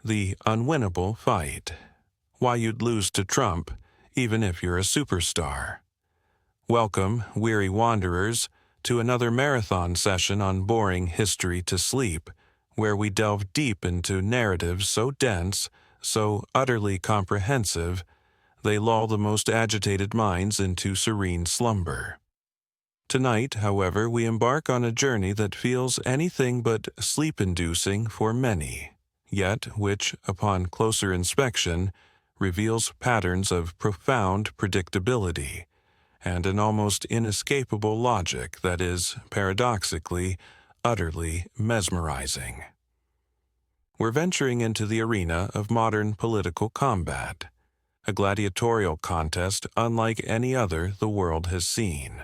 The unwinnable fight. Why you'd lose to Trump, even if you're a superstar. Welcome, weary wanderers, to another marathon session on boring history to sleep, where we delve deep into narratives so dense, so utterly comprehensive, they lull the most agitated minds into serene slumber. Tonight, however, we embark on a journey that feels anything but sleep-inducing for many, yet which, upon closer inspection, reveals patterns of profound predictability and an almost inescapable logic that is, paradoxically, utterly mesmerizing. We're venturing into the arena of modern political combat, a gladiatorial contest unlike any other the world has seen.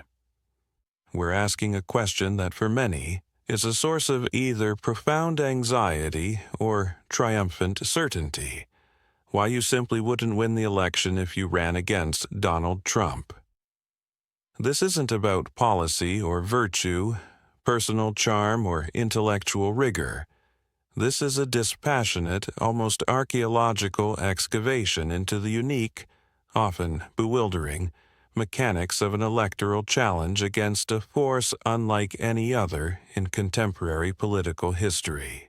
We're asking a question that for many is a source of either profound anxiety or triumphant certainty, why you simply wouldn't win the election if you ran against Donald Trump. This isn't about policy or virtue, personal charm or intellectual rigor. This is a dispassionate, almost archaeological excavation into the unique, often bewildering, mechanics of an electoral challenge against a force unlike any other in contemporary political history.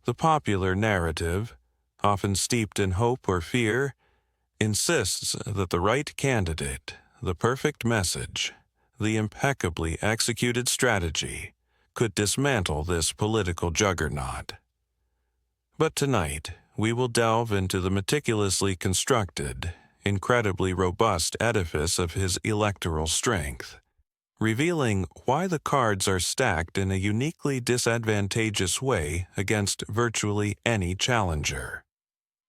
The popular narrative, often steeped in hope or fear, insists that the right candidate, the perfect message, the impeccably executed strategy could dismantle this political juggernaut. But tonight, we will delve into the meticulously constructed, incredibly robust edifice of his electoral strength, revealing why the cards are stacked in a uniquely disadvantageous way against virtually any challenger.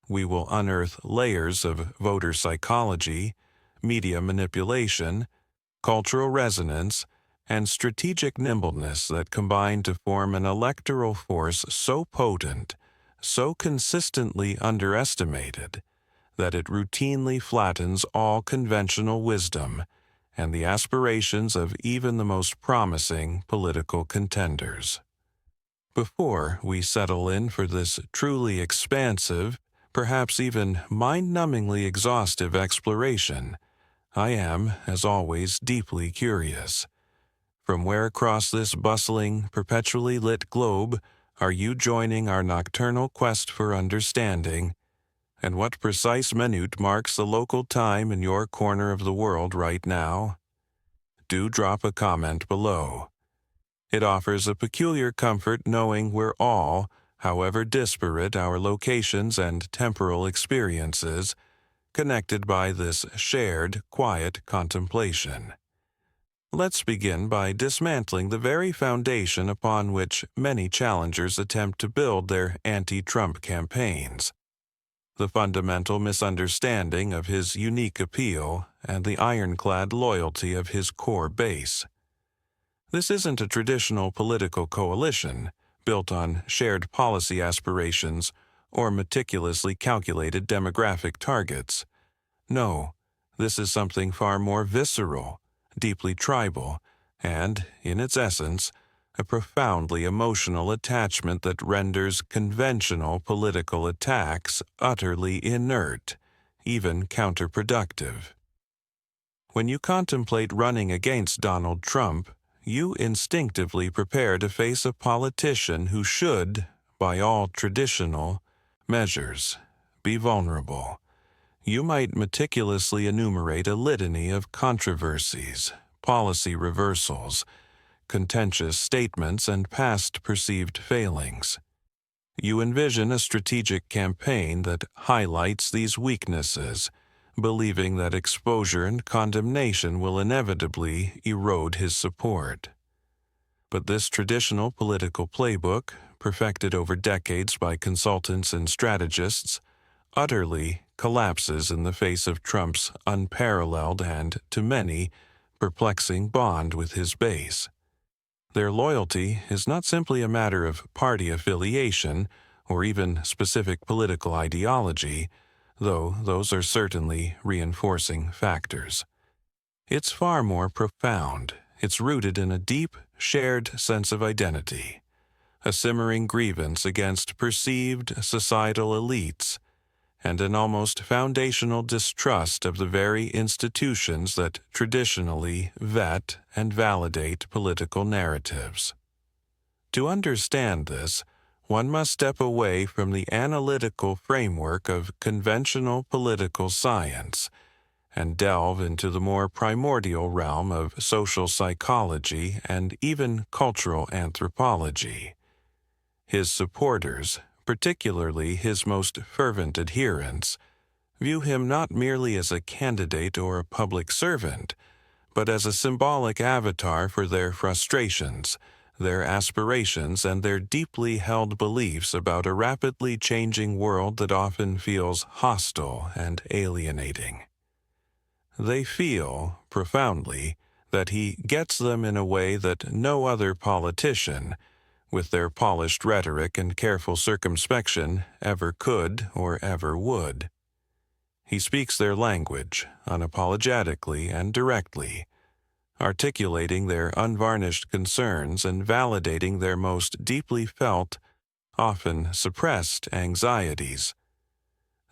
We will unearth layers of voter psychology, media manipulation, cultural resonance, and strategic nimbleness that combine to form an electoral force so potent, so consistently underestimated, that it routinely flattens all conventional wisdom and the aspirations of even the most promising political contenders. Before we settle in for this truly expansive, perhaps even mind-numbingly exhaustive exploration, I am, as always, deeply curious. From where across this bustling, perpetually lit globe are you joining our nocturnal quest for understanding? And what precise minute marks the local time in your corner of the world right now? Do drop a comment below. It offers a peculiar comfort knowing we're all, however disparate our locations and temporal experiences, connected by this shared, quiet contemplation. Let's begin by dismantling the very foundation upon which many challengers attempt to build their anti-Trump campaigns. The fundamental misunderstanding of his unique appeal and the ironclad loyalty of his core base. This isn't a traditional political coalition built on shared policy aspirations or meticulously calculated demographic targets. No, this is something far more visceral, deeply tribal, and, in its essence, a profoundly emotional attachment that renders conventional political attacks utterly inert, even counterproductive. When you contemplate running against Donald Trump, you instinctively prepare to face a politician who should, by all traditional measures, be vulnerable. You might meticulously enumerate a litany of controversies, policy reversals, contentious statements, and past perceived failings. You envision a strategic campaign that highlights these weaknesses, believing that exposure and condemnation will inevitably erode his support. But this traditional political playbook, perfected over decades by consultants and strategists, utterly collapses in the face of Trump's unparalleled and, to many, perplexing bond with his base. Their loyalty is not simply a matter of party affiliation or even specific political ideology, though those are certainly reinforcing factors. It's far more profound. It's rooted in a deep, shared sense of identity, a simmering grievance against perceived societal elites, and an almost foundational distrust of the very institutions that traditionally vet and validate political narratives. To understand this, one must step away from the analytical framework of conventional political science and delve into the more primordial realm of social psychology and even cultural anthropology. His supporters, particularly his most fervent adherents, view him not merely as a candidate or a public servant, but as a symbolic avatar for their frustrations, their aspirations, and their deeply held beliefs about a rapidly changing world that often feels hostile and alienating. They feel, profoundly, that he gets them in a way that no other politician, with their polished rhetoric and careful circumspection, ever could or ever would. He speaks their language, unapologetically and directly, articulating their unvarnished concerns and validating their most deeply felt, often suppressed anxieties.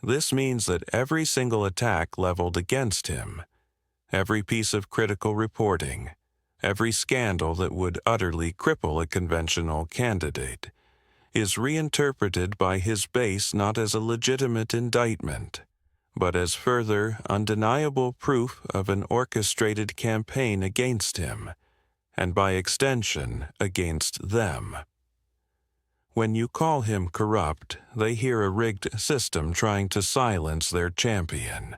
This means that every single attack leveled against him, every piece of critical reporting, every scandal that would utterly cripple a conventional candidate, is reinterpreted by his base not as a legitimate indictment, but as further undeniable proof of an orchestrated campaign against him, and by extension against them. When you call him corrupt, they hear a rigged system trying to silence their champion.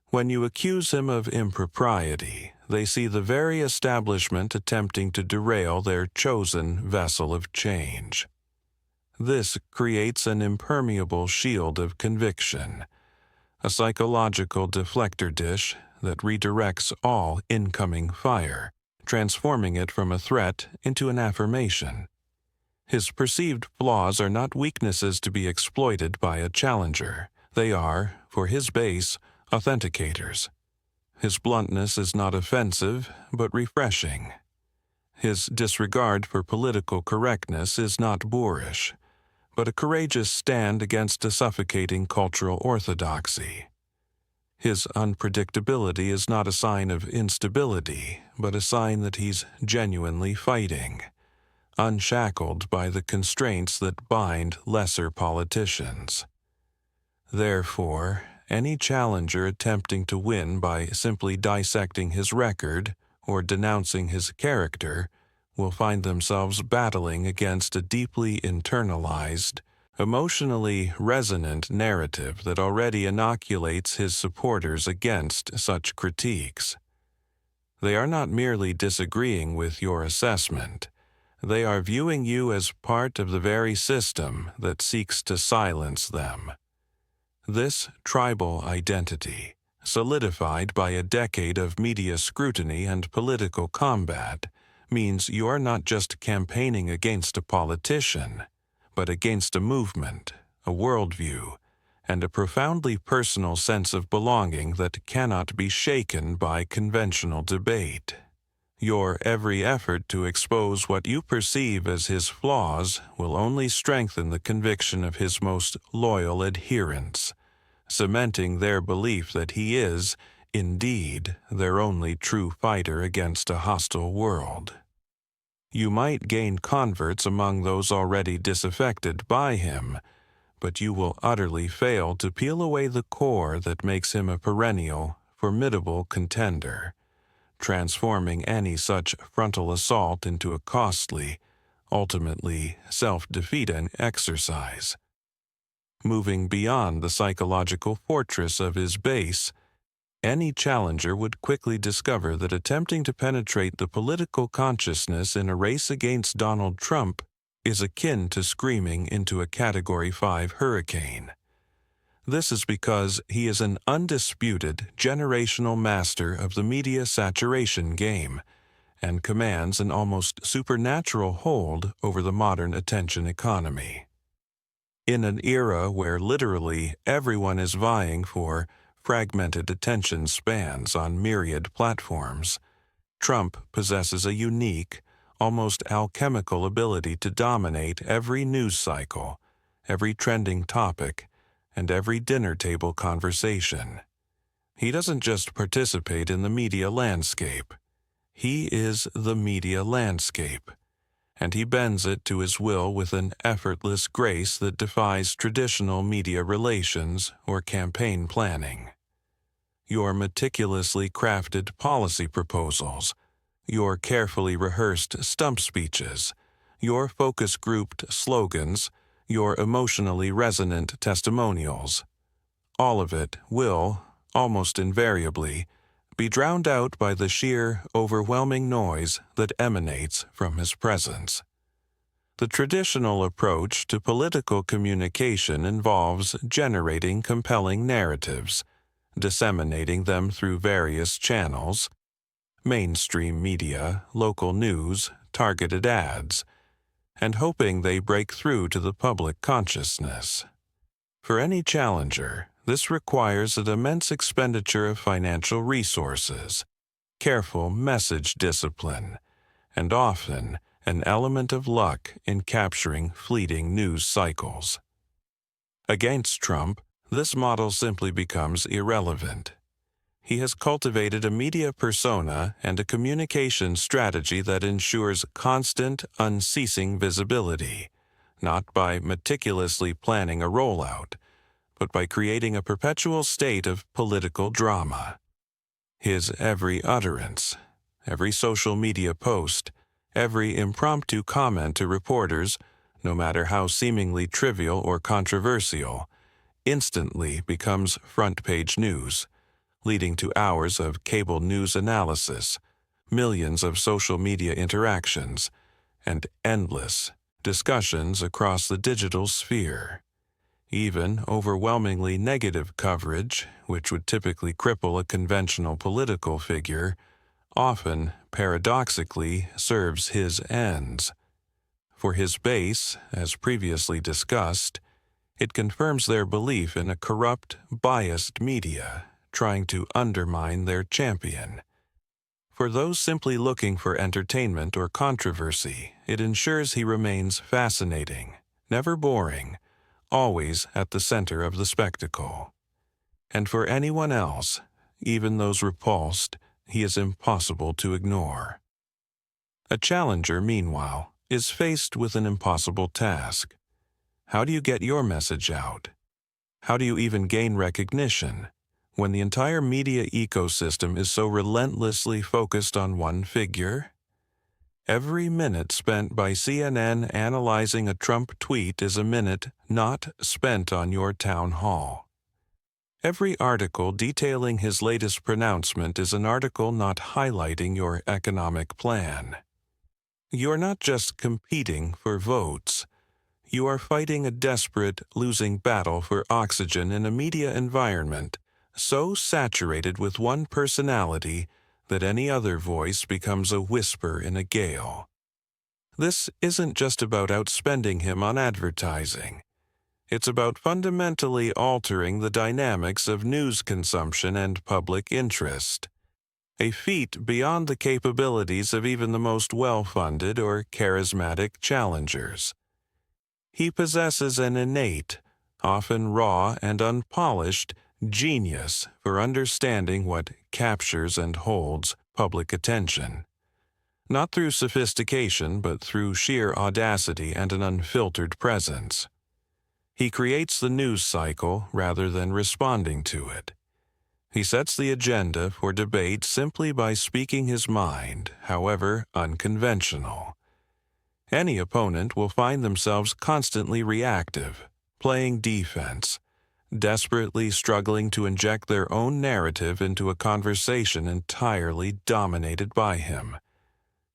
When you accuse him of impropriety, they see the very establishment attempting to derail their chosen vessel of change. This creates an impermeable shield of conviction, a psychological deflector dish that redirects all incoming fire, transforming it from a threat into an affirmation. His perceived flaws are not weaknesses to be exploited by a challenger. They are, for his base, authenticators. His bluntness is not offensive, but refreshing. His disregard for political correctness is not boorish, but a courageous stand against a suffocating cultural orthodoxy. His unpredictability is not a sign of instability, but a sign that he's genuinely fighting, unshackled by the constraints that bind lesser politicians. Therefore, any challenger attempting to win by simply dissecting his record or denouncing his character will find themselves battling against a deeply internalized, emotionally resonant narrative that already inoculates his supporters against such critiques. They are not merely disagreeing with your assessment. They are viewing you as part of the very system that seeks to silence them. This tribal identity, solidified by a decade of media scrutiny and political combat, means you are not just campaigning against a politician, but against a movement, a worldview, and a profoundly personal sense of belonging that cannot be shaken by conventional debate. Your every effort to expose what you perceive as his flaws will only strengthen the conviction of his most loyal adherents, cementing their belief that he is, indeed, their only true fighter against a hostile world. You might gain converts among those already disaffected by him, but you will utterly fail to peel away the core that makes him a perennial, formidable contender, transforming any such frontal assault into a costly, ultimately self-defeating exercise. Moving beyond the psychological fortress of his base, any challenger would quickly discover that attempting to penetrate the political consciousness in a race against Donald Trump is akin to screaming into a Category 5 hurricane. This is because he is an undisputed generational master of the media saturation game and commands an almost supernatural hold over the modern attention economy. In an era where literally everyone is vying for fragmented attention spans on myriad platforms, Trump possesses a unique, almost alchemical ability to dominate every news cycle, every trending topic, and every dinner table conversation. He doesn't just participate in the media landscape. He is the media landscape, and he bends it to his will with an effortless grace that defies traditional media relations or campaign planning. Your meticulously crafted policy proposals, your carefully rehearsed stump speeches, your focus-grouped slogans, your emotionally resonant testimonials, all of it will, almost invariably, be drowned out by the sheer, overwhelming noise that emanates from his presence. The traditional approach to political communication involves generating compelling narratives, disseminating them through various channels, mainstream media, local news, targeted ads, and hoping they break through to the public consciousness. For any challenger, this requires an immense expenditure of financial resources, careful message discipline, and often an element of luck in capturing fleeting news cycles. Against Trump, this model simply becomes irrelevant. He has cultivated a media persona and a communication strategy that ensures constant, unceasing visibility, not by meticulously planning a rollout, but by creating a perpetual state of political drama. His every utterance, every social media post, every impromptu comment to reporters, no matter how seemingly trivial or controversial, instantly becomes front-page news, leading to hours of cable news analysis, millions of social media interactions, and endless discussions across the digital sphere. Even overwhelmingly negative coverage, which would typically cripple a conventional political figure, often, paradoxically, serves his ends. For his base, as previously discussed, it confirms their belief in a corrupt, biased media trying to undermine their champion. For those simply looking for entertainment or controversy, it ensures he remains fascinating, never boring, always at the center of the spectacle. And for anyone else, even those repulsed, he is impossible to ignore. A challenger, meanwhile, is faced with an impossible task. How do you get your message out? How do you even gain recognition when the entire media ecosystem is so relentlessly focused on one figure? Every minute spent by CNN analyzing a Trump tweet is a minute not spent on your town hall. Every article detailing his latest pronouncement is an article not highlighting your economic plan. You are not just competing for votes. You are fighting a desperate, losing battle for oxygen in a media environment so saturated with one personality that any other voice becomes a whisper in a gale. This isn't just about outspending him on advertising. It's about fundamentally altering the dynamics of news consumption and public interest, a feat beyond the capabilities of even the most well-funded or charismatic challengers. He possesses an innate, often raw and unpolished, genius for understanding what captures and holds public attention. Not through sophistication, but through sheer audacity and an unfiltered presence. He creates the news cycle rather than responding to it. He sets the agenda for debate simply by speaking his mind, however unconventional. Any opponent will find themselves constantly reactive, playing defense, desperately struggling to inject their own narrative into a conversation entirely dominated by him.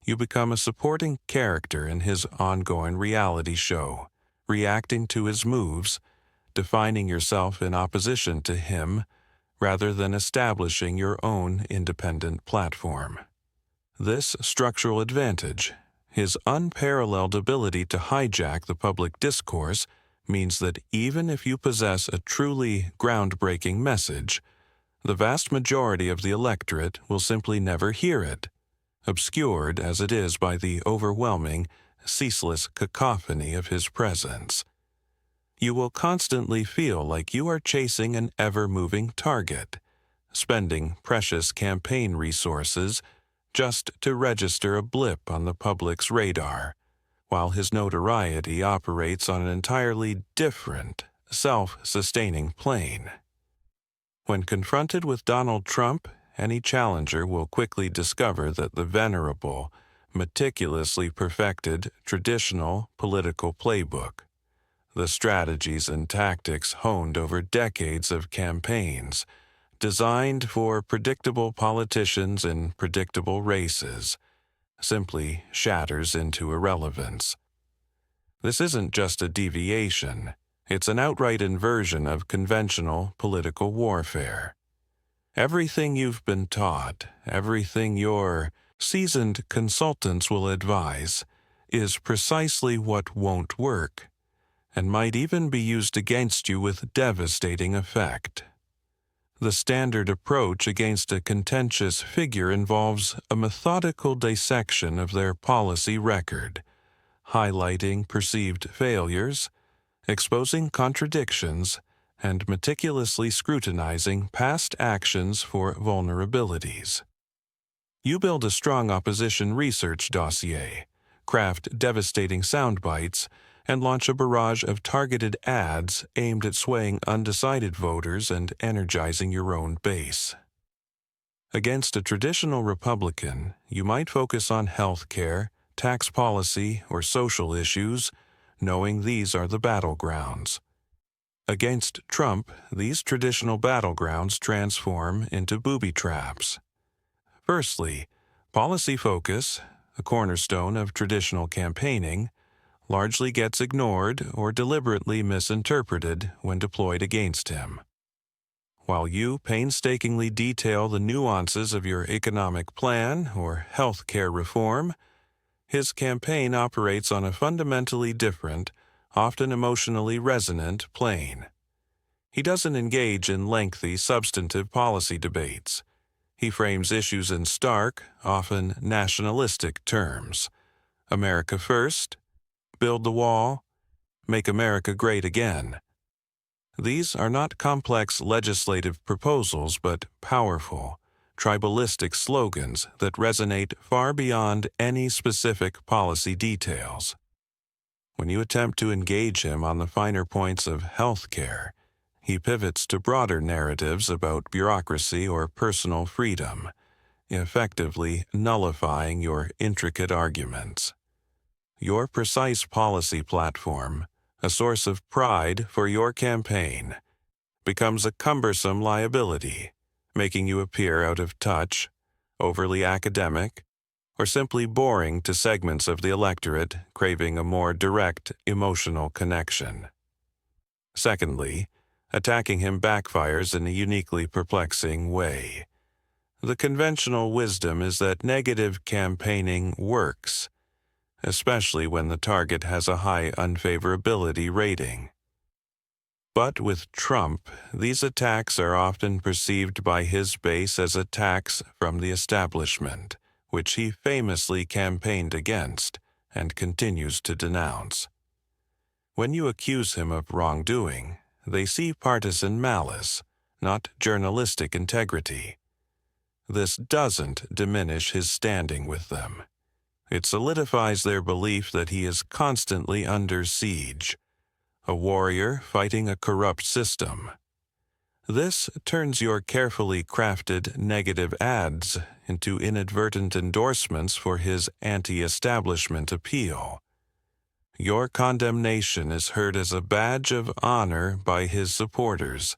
You become a supporting character in his ongoing reality show, reacting to his moves, defining yourself in opposition to him, rather than establishing your own independent platform. This structural advantage, his unparalleled ability to hijack the public discourse, means that even if you possess a truly groundbreaking message, the vast majority of the electorate will simply never hear it, obscured as it is by the overwhelming, ceaseless cacophony of his presence. You will constantly feel like you are chasing an ever-moving target, spending precious campaign resources just to register a blip on the public's radar, while his notoriety operates on an entirely different, self-sustaining plane. When confronted with Donald Trump, any challenger will quickly discover that the venerable, meticulously perfected traditional political playbook, the strategies and tactics honed over decades of campaigns, designed for predictable politicians in predictable races, simply shatters into irrelevance. This isn't just a deviation, it's an outright inversion of conventional political warfare. Everything you've been taught, everything your seasoned consultants will advise, is precisely what won't work, and might even be used against you with devastating effect. The standard approach against a contentious figure involves a methodical dissection of their policy record, highlighting perceived failures, exposing contradictions, and meticulously scrutinizing past actions for vulnerabilities. You build a strong opposition research dossier, craft devastating sound bites, and launch a barrage of targeted ads aimed at swaying undecided voters and energizing your own base. Against a traditional Republican, you might focus on health care, tax policy, or social issues, knowing these are the battlegrounds. Against Trump, these traditional battlegrounds transform into booby traps. Firstly, policy focus, a cornerstone of traditional campaigning, largely gets ignored or deliberately misinterpreted when deployed against him. While you painstakingly detail the nuances of your economic plan or health care reform, his campaign operates on a fundamentally different, often emotionally resonant plane. He doesn't engage in lengthy, substantive policy debates. He frames issues in stark, often nationalistic terms. America first, build the wall, make America great again. These are not complex legislative proposals, but powerful, tribalistic slogans that resonate far beyond any specific policy details. When you attempt to engage him on the finer points of health care, he pivots to broader narratives about bureaucracy or personal freedom, effectively nullifying your intricate arguments. Your precise policy platform, a source of pride for your campaign, becomes a cumbersome liability, making you appear out of touch, overly academic, or simply boring to segments of the electorate craving a more direct emotional connection. Secondly, attacking him backfires in a uniquely perplexing way. The conventional wisdom is that negative campaigning works, especially when the target has a high unfavorability rating. But with Trump, these attacks are often perceived by his base as attacks from the establishment, which he famously campaigned against and continues to denounce. When you accuse him of wrongdoing, they see partisan malice, not journalistic integrity. This doesn't diminish his standing with them. It solidifies their belief that he is constantly under siege, a warrior fighting a corrupt system. This turns your carefully crafted negative ads into inadvertent endorsements for his anti-establishment appeal. Your condemnation is heard as a badge of honor by his supporters,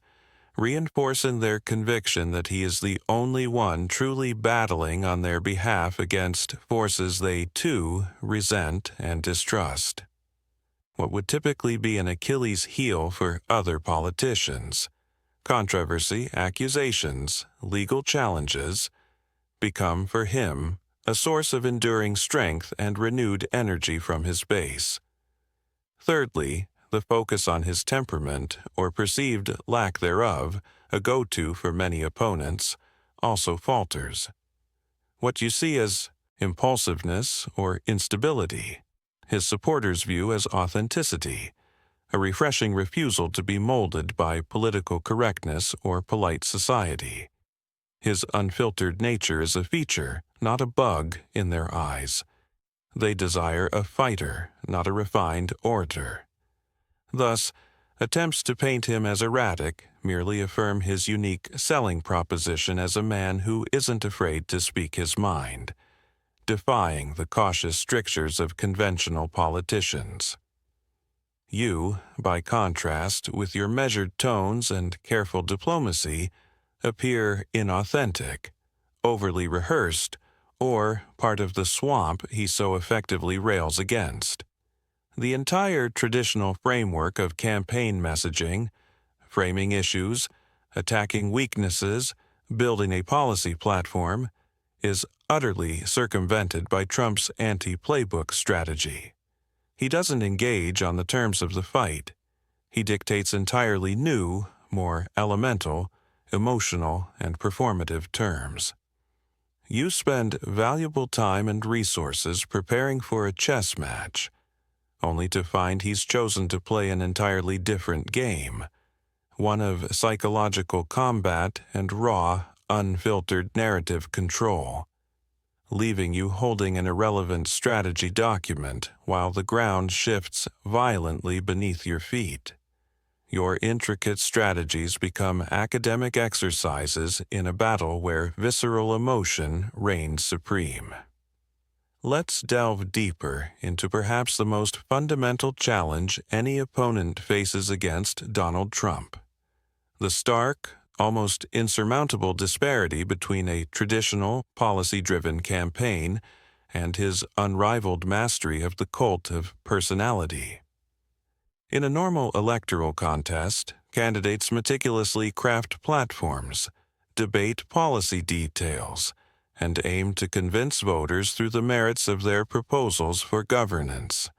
reinforcing their conviction that he is the only one truly battling on their behalf against forces they, too, resent and distrust. What would typically be an Achilles heel for other politicians, controversy, accusations, legal challenges, become for him a source of enduring strength and renewed energy from his base. Thirdly, the focus on his temperament, or perceived lack thereof, a go-to for many opponents, also falters. What you see as impulsiveness, or instability. His supporters view as authenticity, a refreshing refusal to be molded by political correctness or polite society. His unfiltered nature is a feature, not a bug, in their eyes. They desire a fighter, not a refined orator. Thus, attempts to paint him as erratic merely affirm his unique selling proposition as a man who isn't afraid to speak his mind, defying the cautious strictures of conventional politicians. You, by contrast, with your measured tones and careful diplomacy, appear inauthentic, overly rehearsed, or part of the swamp he so effectively rails against. The entire traditional framework of campaign messaging, framing issues, attacking weaknesses, building a policy platform, is utterly circumvented by Trump's anti-playbook strategy. He doesn't engage on the terms of the fight. He dictates entirely new, more elemental, emotional, and performative terms. You spend valuable time and resources preparing for a chess match, only to find he's chosen to play an entirely different game, one of psychological combat and raw, unfiltered narrative control, leaving you holding an irrelevant strategy document while the ground shifts violently beneath your feet. Your intricate strategies become academic exercises in a battle where visceral emotion reigns supreme. Let's delve deeper into perhaps the most fundamental challenge any opponent faces against Donald Trump: the stark, almost insurmountable disparity between a traditional, policy-driven campaign and his unrivaled mastery of the cult of personality. In a normal electoral contest, candidates meticulously craft platforms, debate policy details, and aim to convince voters through the merits of their proposals for governance.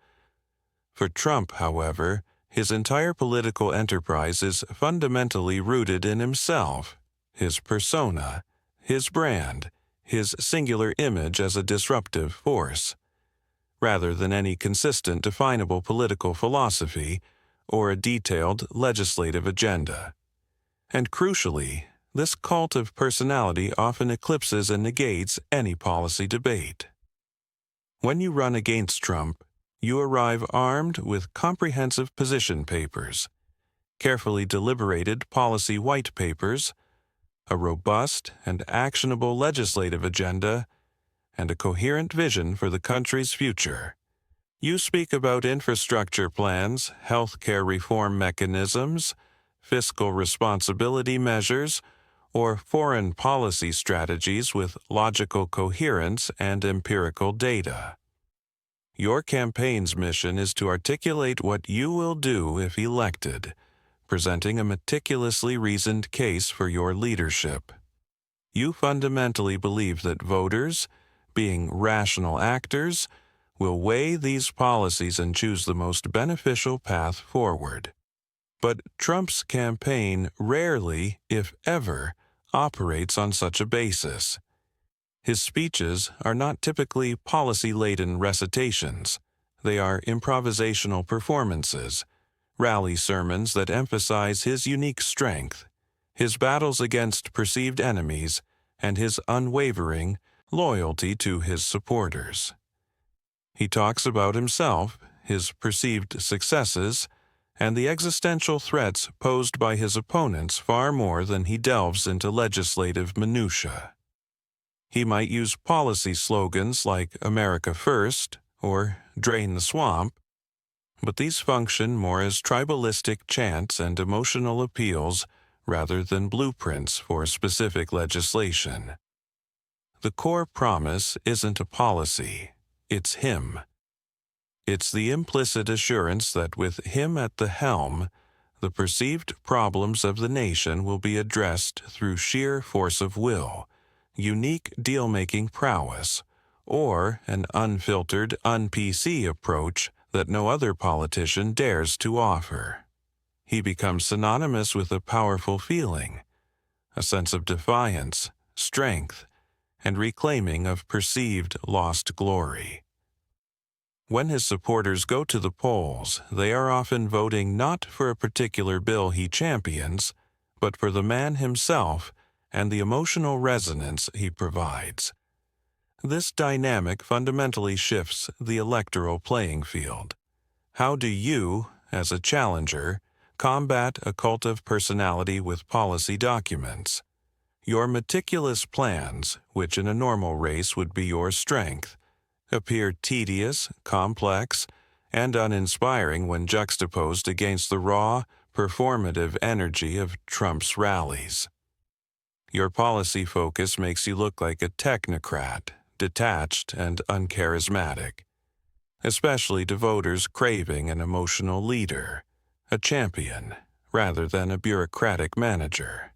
For Trump, however, his entire political enterprise is fundamentally rooted in himself, his persona, his brand, his singular image as a disruptive force, rather than any consistent definable political philosophy or a detailed legislative agenda. And crucially, this cult of personality often eclipses and negates any policy debate. When you run against Trump, you arrive armed with comprehensive position papers, carefully deliberated policy white papers, a robust and actionable legislative agenda, and a coherent vision for the country's future. You speak about infrastructure plans, healthcare reform mechanisms, fiscal responsibility measures, or foreign policy strategies with logical coherence and empirical data. Your campaign's mission is to articulate what you will do if elected, presenting a meticulously reasoned case for your leadership. You fundamentally believe that voters, being rational actors, will weigh these policies and choose the most beneficial path forward. But Trump's campaign rarely, if ever, operates on such a basis. His speeches are not typically policy-laden recitations. They are improvisational performances, rally sermons that emphasize his unique strength, his battles against perceived enemies, and his unwavering loyalty to his supporters. He talks about himself, his perceived successes, and the existential threats posed by his opponents far more than he delves into legislative minutiae. He might use policy slogans like America First or Drain the Swamp, but these function more as tribalistic chants and emotional appeals rather than blueprints for specific legislation. The core promise isn't a policy, it's him. It's the implicit assurance that with him at the helm, the perceived problems of the nation will be addressed through sheer force of will, unique deal-making prowess, or an unfiltered, un-PC approach that no other politician dares to offer. He becomes synonymous with a powerful feeling, a sense of defiance, strength, and reclaiming of perceived lost glory. When his supporters go to the polls, they are often voting not for a particular bill he champions, but for the man himself and the emotional resonance he provides. This dynamic fundamentally shifts the electoral playing field. How do you, as a challenger, combat a cult of personality with policy documents? Your meticulous plans, which in a normal race would be your strength, appear tedious, complex, and uninspiring when juxtaposed against the raw, performative energy of Trump's rallies. Your policy focus makes you look like a technocrat, detached and uncharismatic, especially to voters craving an emotional leader, a champion, rather than a bureaucratic manager.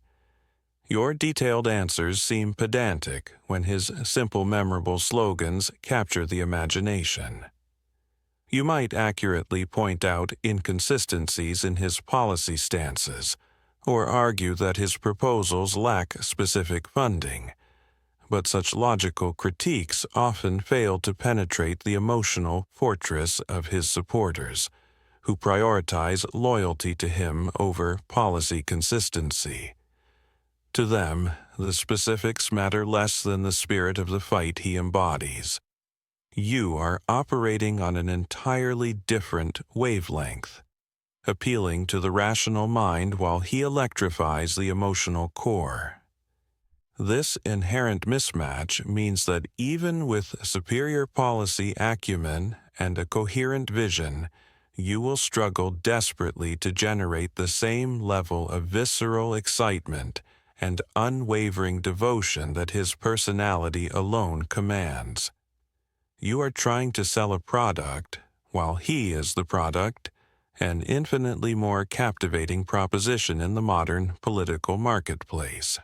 Your detailed answers seem pedantic when his simple, memorable slogans capture the imagination. You might accurately point out inconsistencies in his policy stances, or argue that his proposals lack specific funding, but such logical critiques often fail to penetrate the emotional fortress of his supporters, who prioritize loyalty to him over policy consistency. To them, the specifics matter less than the spirit of the fight he embodies. You are operating on an entirely different wavelength, appealing to the rational mind while he electrifies the emotional core. This inherent mismatch means that even with superior policy acumen and a coherent vision, you will struggle desperately to generate the same level of visceral excitement and unwavering devotion that his personality alone commands. You are trying to sell a product, while he is the product, an infinitely more captivating proposition in the modern political marketplace.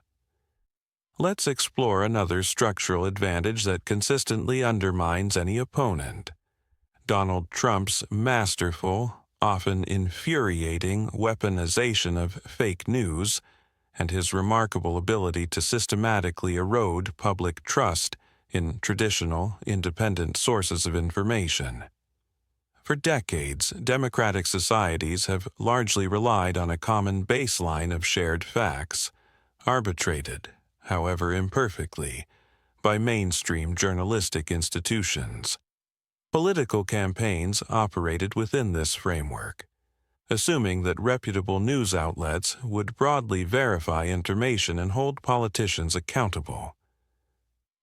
Let's explore another structural advantage that consistently undermines any opponent: Donald Trump's masterful, often infuriating weaponization of fake news, and his remarkable ability to systematically erode public trust in traditional, independent sources of information. For decades, democratic societies have largely relied on a common baseline of shared facts, arbitrated, however imperfectly, by mainstream journalistic institutions. Political campaigns operated within this framework, assuming that reputable news outlets would broadly verify information and hold politicians accountable.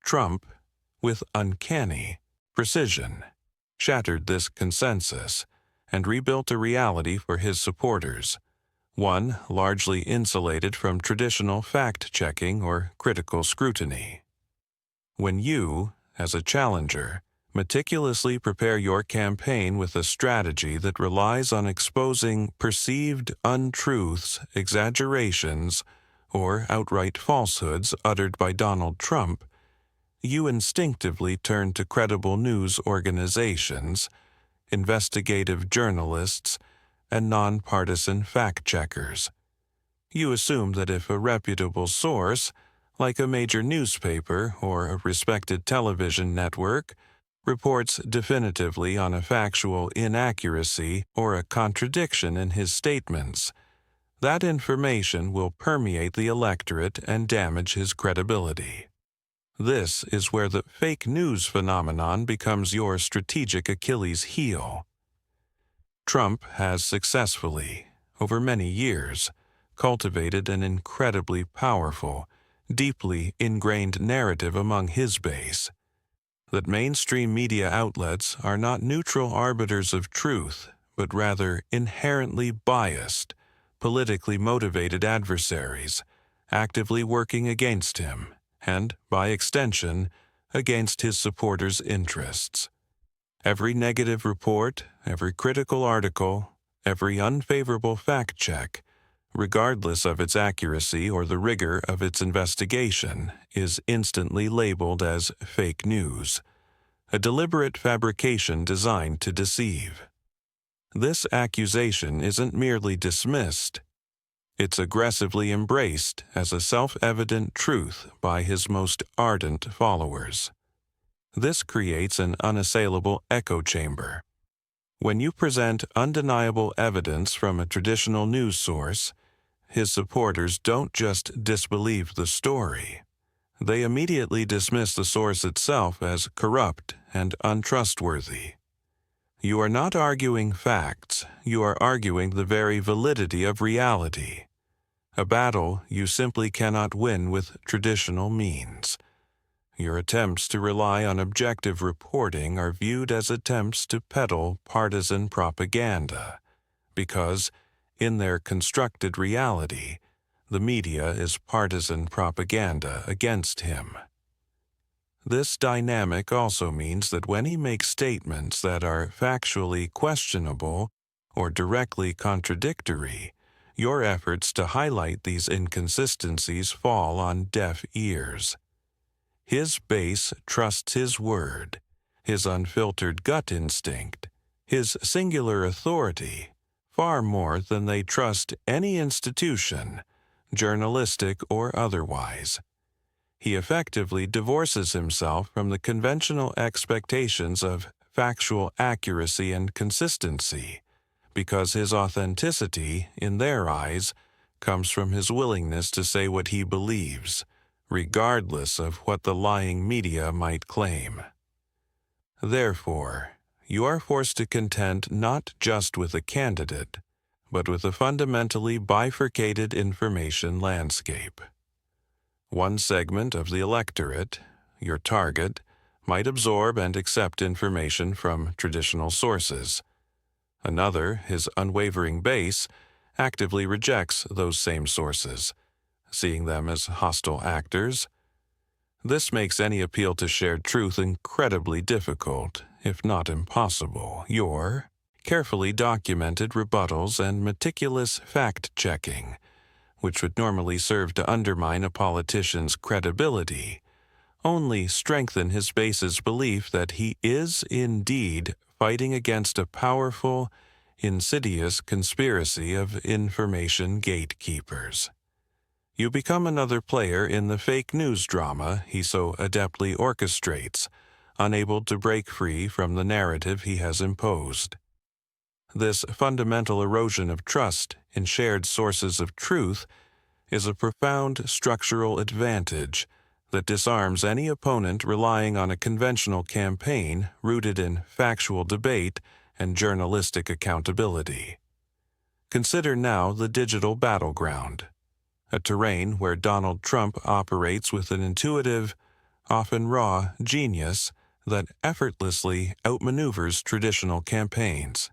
Trump, with uncanny precision, shattered this consensus and rebuilt a reality for his supporters, one largely insulated from traditional fact-checking or critical scrutiny. When you, as a challenger, meticulously prepare your campaign with a strategy that relies on exposing perceived untruths, exaggerations, or outright falsehoods uttered by Donald Trump, you instinctively turn to credible news organizations, investigative journalists, and nonpartisan fact-checkers. You assume that if a reputable source, like a major newspaper or a respected television network, reports definitively on a factual inaccuracy or a contradiction in his statements, that information will permeate the electorate and damage his credibility. This is where the fake news phenomenon becomes your strategic Achilles heel. Trump has successfully, over many years, cultivated an incredibly powerful, deeply ingrained narrative among his base, that mainstream media outlets are not neutral arbiters of truth, but rather inherently biased, politically motivated adversaries, actively working against him, and, by extension, against his supporters' interests. Every negative report, every critical article, every unfavorable fact-check, regardless of its accuracy or the rigor of its investigation, is instantly labeled as fake news, a deliberate fabrication designed to deceive. This accusation isn't merely dismissed, It's aggressively embraced as a self-evident truth by his most ardent followers. This creates an unassailable echo chamber. When you present undeniable evidence from a traditional news source, his supporters don't just disbelieve the story. They immediately dismiss the source itself as corrupt and untrustworthy. You are not arguing facts, you are arguing the very validity of reality. A battle you simply cannot win with traditional means. Your attempts to rely on objective reporting are viewed as attempts to peddle partisan propaganda, because, in their constructed reality, the media is partisan propaganda against him. This dynamic also means that when he makes statements that are factually questionable or directly contradictory, your efforts to highlight these inconsistencies fall on deaf ears. His base trusts his word, his unfiltered gut instinct, his singular authority, far more than they trust any institution, journalistic or otherwise. He effectively divorces himself from the conventional expectations of factual accuracy and consistency, because his authenticity, in their eyes, comes from his willingness to say what he believes, regardless of what the lying media might claim. Therefore, you are forced to contend not just with a candidate, but with a fundamentally bifurcated information landscape. One segment of the electorate, your target, might absorb and accept information from traditional sources. Another, his unwavering base, actively rejects those same sources, seeing them as hostile actors. This makes any appeal to shared truth incredibly difficult, if not impossible. Your carefully documented rebuttals and meticulous fact-checking, which would normally serve to undermine a politician's credibility, only strengthen his base's belief that he is indeed fighting against a powerful, insidious conspiracy of information gatekeepers. You become another player in the fake news drama he so adeptly orchestrates, unable to break free from the narrative he has imposed. This fundamental erosion of trust in shared sources of truth is a profound structural advantage that disarms any opponent relying on a conventional campaign rooted in factual debate and journalistic accountability. Consider now the digital battleground, a terrain where Donald Trump operates with an intuitive, often raw, genius that effortlessly outmaneuvers traditional campaigns.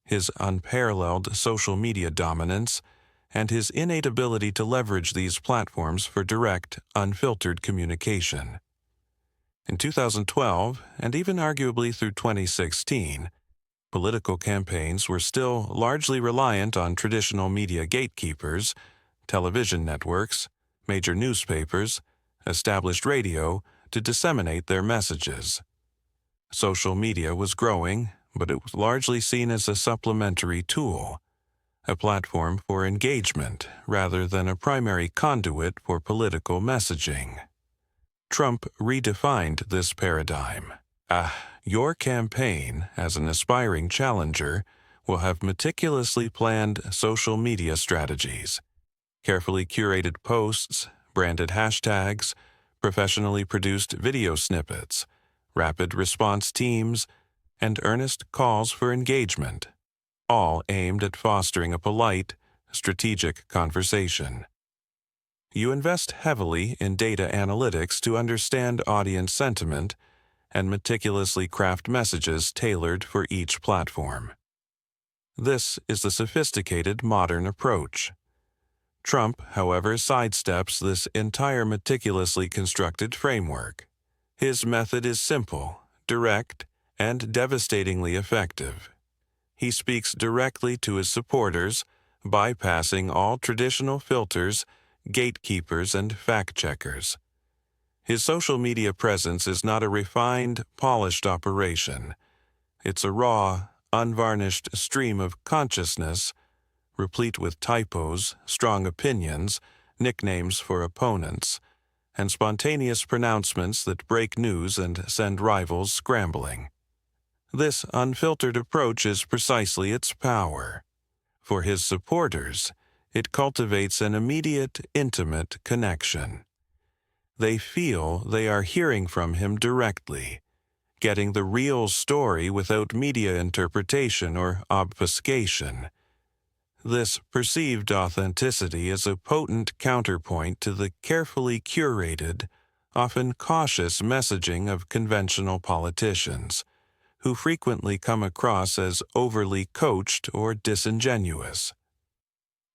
His unparalleled social media dominance and his innate ability to leverage these platforms for direct, unfiltered communication. In 2012, and even arguably through 2016, political campaigns were still largely reliant on traditional media gatekeepers, television networks, major newspapers, established radio to disseminate their messages. Social media was growing, but it was largely seen as a supplementary tool, a platform for engagement rather than a primary conduit for political messaging. Trump redefined this paradigm. Your campaign, as an aspiring challenger, will have meticulously planned social media strategies, carefully curated posts, branded hashtags, professionally produced video snippets, rapid response teams, and earnest calls for engagement, all aimed at fostering a polite, strategic conversation. You invest heavily in data analytics to understand audience sentiment and meticulously craft messages tailored for each platform. This is the sophisticated modern approach. Trump, however, sidesteps this entire meticulously constructed framework. His method is simple, direct, and devastatingly effective. He speaks directly to his supporters, bypassing all traditional filters, gatekeepers, and fact-checkers. His social media presence is not a refined, polished operation. It's a raw, unvarnished stream of consciousness, replete with typos, strong opinions, nicknames for opponents, and spontaneous pronouncements that break news and send rivals scrambling. This unfiltered approach is precisely its power. For his supporters, it cultivates an immediate, intimate connection. They feel they are hearing from him directly, getting the real story without media interpretation or obfuscation. This perceived authenticity is a potent counterpoint to the carefully curated, often cautious messaging of conventional politicians, who frequently come across as overly coached or disingenuous.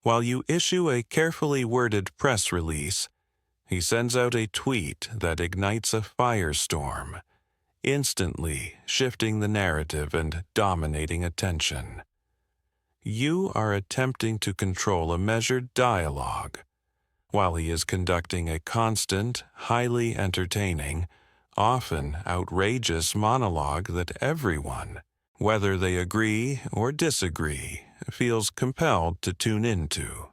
While you issue a carefully worded press release, he sends out a tweet that ignites a firestorm, instantly shifting the narrative and dominating attention. You are attempting to control a measured dialogue, while he is conducting a constant, highly entertaining, often outrageous monologue that everyone, whether they agree or disagree, feels compelled to tune into.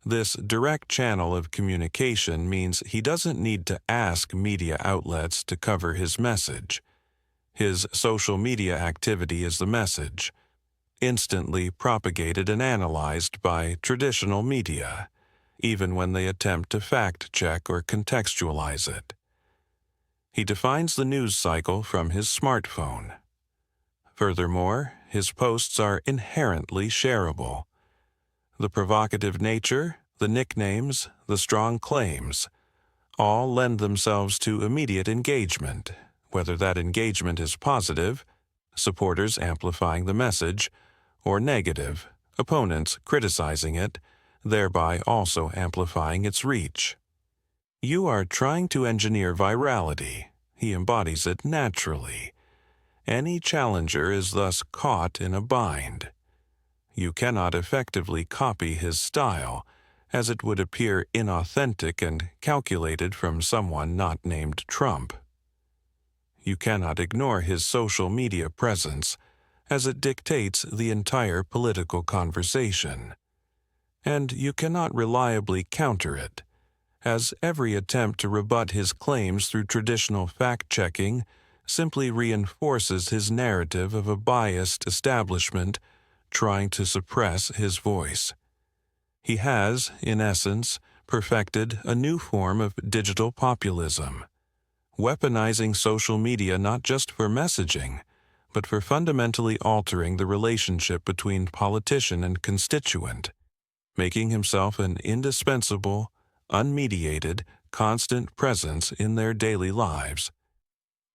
This direct channel of communication means he doesn't need to ask media outlets to cover his message. His social media activity is the message, instantly propagated and analyzed by traditional media, even when they attempt to fact-check or contextualize it. He defines the news cycle from his smartphone. Furthermore, his posts are inherently shareable. The provocative nature, the nicknames, the strong claims, all lend themselves to immediate engagement, whether that engagement is positive, supporters amplifying the message, or negative, opponents criticizing it, thereby also amplifying its reach. You are trying to engineer virality. He embodies it naturally. Any challenger is thus caught in a bind. You cannot effectively copy his style, as it would appear inauthentic and calculated from someone not named Trump. You cannot ignore his social media presence, as it dictates the entire political conversation. And you cannot reliably counter it, as every attempt to rebut his claims through traditional fact-checking simply reinforces his narrative of a biased establishment trying to suppress his voice. He has, in essence, perfected a new form of digital populism, weaponizing social media not just for messaging, but for fundamentally altering the relationship between politician and constituent, making himself an indispensable, unmediated, constant presence in their daily lives.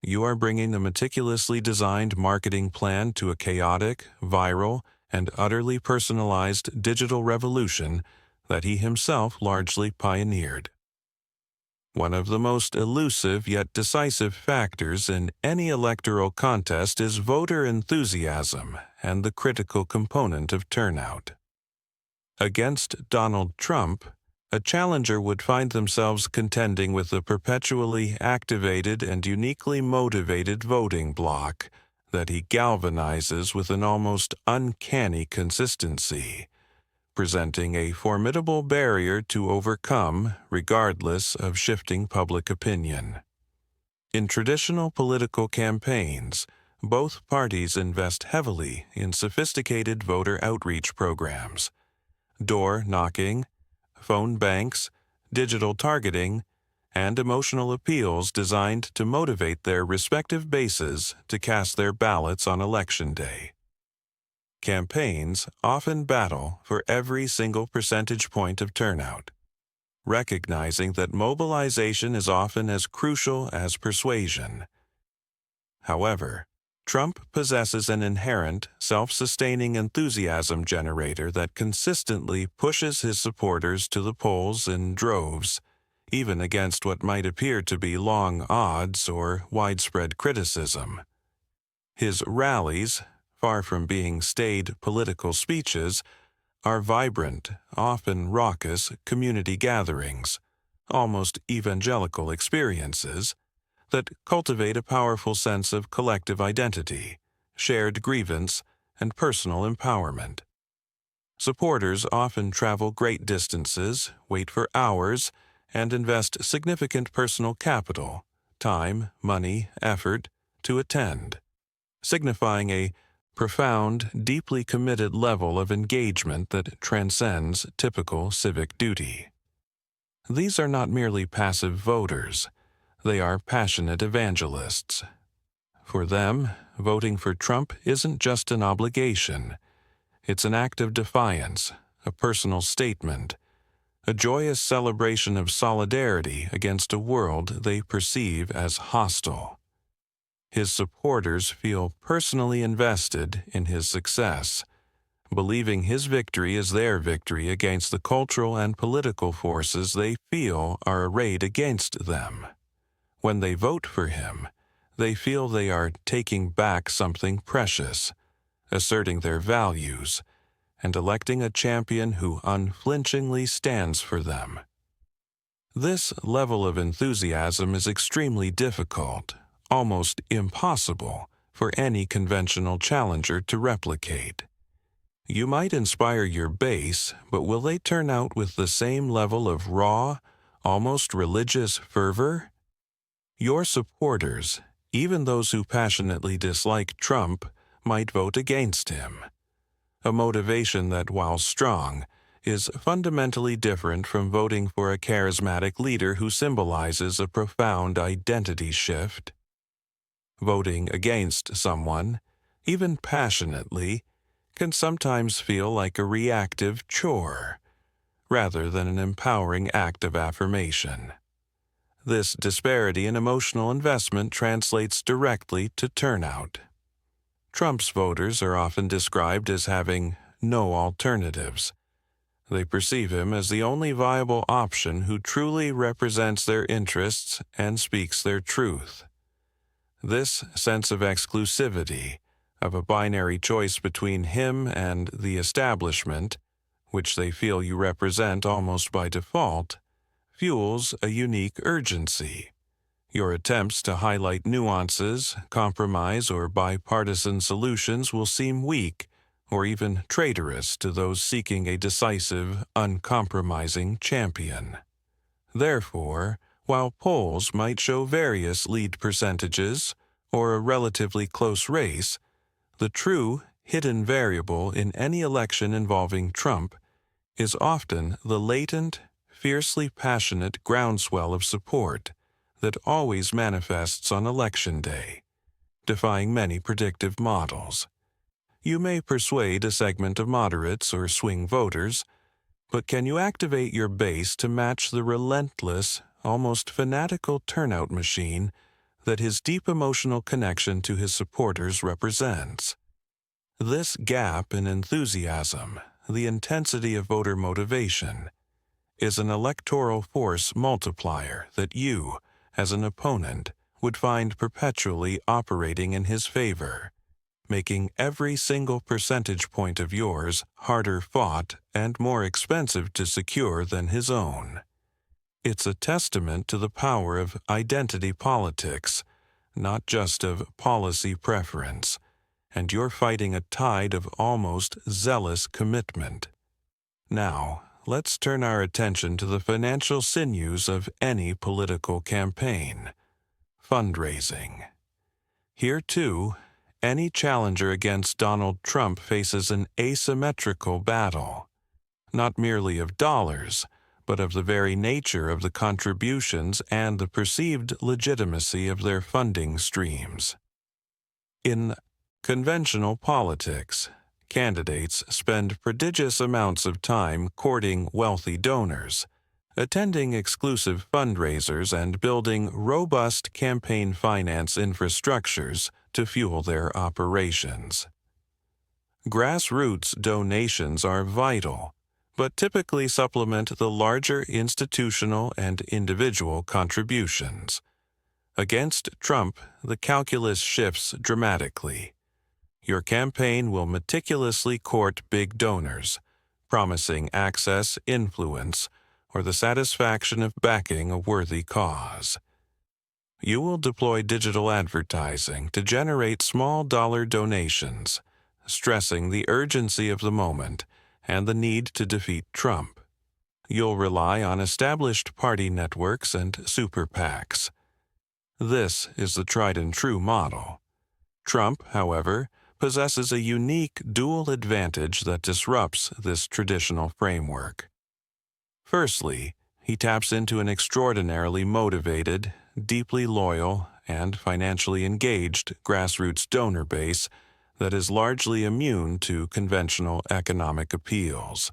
You are bringing the meticulously designed marketing plan to a chaotic, viral, and utterly personalized digital revolution that he himself largely pioneered. One of the most elusive yet decisive factors in any electoral contest is voter enthusiasm and the critical component of turnout. Against Donald Trump, a challenger would find themselves contending with a perpetually activated and uniquely motivated voting bloc that he galvanizes with an almost uncanny consistency, presenting a formidable barrier to overcome regardless of shifting public opinion. In traditional political campaigns, both parties invest heavily in sophisticated voter outreach programs, door knocking, phone banks, digital targeting, and emotional appeals designed to motivate their respective bases to cast their ballots on Election Day. Campaigns often battle for every single percentage point of turnout, recognizing that mobilization is often as crucial as persuasion. However, Trump possesses an inherent, self-sustaining enthusiasm generator that consistently pushes his supporters to the polls in droves, even against what might appear to be long odds or widespread criticism. His rallies, far from being staid political speeches, are vibrant, often raucous community gatherings, almost evangelical experiences, that cultivate a powerful sense of collective identity, shared grievance, and personal empowerment. Supporters often travel great distances, wait for hours, and invest significant personal capital, time, money, effort, to attend, signifying a profound, deeply committed level of engagement that transcends typical civic duty. These are not merely passive voters, they are passionate evangelists. For them, voting for Trump isn't just an obligation, it's an act of defiance, a personal statement, a joyous celebration of solidarity against a world they perceive as hostile. His supporters feel personally invested in his success, believing his victory is their victory against the cultural and political forces they feel are arrayed against them. When they vote for him, they feel they are taking back something precious, asserting their values, and electing a champion who unflinchingly stands for them. This level of enthusiasm is extremely difficult, almost impossible, for any conventional challenger to replicate. You might inspire your base, but will they turn out with the same level of raw, almost religious fervor? Your supporters, even those who passionately dislike Trump, might vote against him. A motivation that, while strong, is fundamentally different from voting for a charismatic leader who symbolizes a profound identity shift. Voting against someone, even passionately, can sometimes feel like a reactive chore, rather than an empowering act of affirmation. This disparity in emotional investment translates directly to turnout. Trump's voters are often described as having no alternatives. They perceive him as the only viable option who truly represents their interests and speaks their truth. This sense of exclusivity, of a binary choice between him and the establishment, which they feel you represent almost by default, fuels a unique urgency. Your attempts to highlight nuances, compromise, or bipartisan solutions will seem weak or even traitorous to those seeking a decisive, uncompromising champion. Therefore, while polls might show various lead percentages or a relatively close race, the true, hidden variable in any election involving Trump is often the latent, fiercely passionate groundswell of support that always manifests on Election Day, defying many predictive models. You may persuade a segment of moderates or swing voters, but can you activate your base to match the relentless, almost fanatical turnout machine that his deep emotional connection to his supporters represents? This gap in enthusiasm, the intensity of voter motivation, is an electoral force multiplier that you, as an opponent, would find perpetually operating in his favor, making every single percentage point of yours harder fought and more expensive to secure than his own. It's a testament to the power of identity politics, not just of policy preference, and you're fighting a tide of almost zealous commitment. Now, let's turn our attention to the financial sinews of any political campaign: fundraising. Here, too, any challenger against Donald Trump faces an asymmetrical battle, not merely of dollars, but of the very nature of the contributions and the perceived legitimacy of their funding streams. In conventional politics, candidates spend prodigious amounts of time courting wealthy donors, attending exclusive fundraisers, and building robust campaign finance infrastructures to fuel their operations. Grassroots donations are vital, but typically supplement the larger institutional and individual contributions. Against Trump, the calculus shifts dramatically. Your campaign will meticulously court big donors, promising access, influence, or the satisfaction of backing a worthy cause. You will deploy digital advertising to generate small dollar donations, stressing the urgency of the moment and the need to defeat Trump. You'll rely on established party networks and super PACs. This is the tried-and-true model. Trump, however, possesses a unique dual advantage that disrupts this traditional framework. Firstly, he taps into an extraordinarily motivated, deeply loyal, and financially engaged grassroots donor base that is largely immune to conventional economic appeals.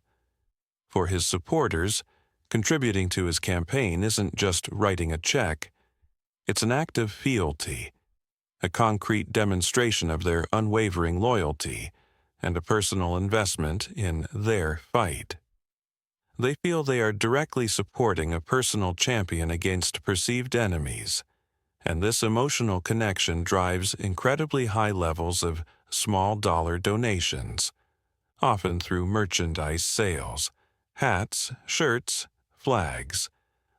For his supporters, contributing to his campaign isn't just writing a check, it's an act of fealty, a concrete demonstration of their unwavering loyalty, and a personal investment in their fight. They feel they are directly supporting a personal champion against perceived enemies, and this emotional connection drives incredibly high levels of small-dollar donations, often through merchandise sales, hats, shirts, flags,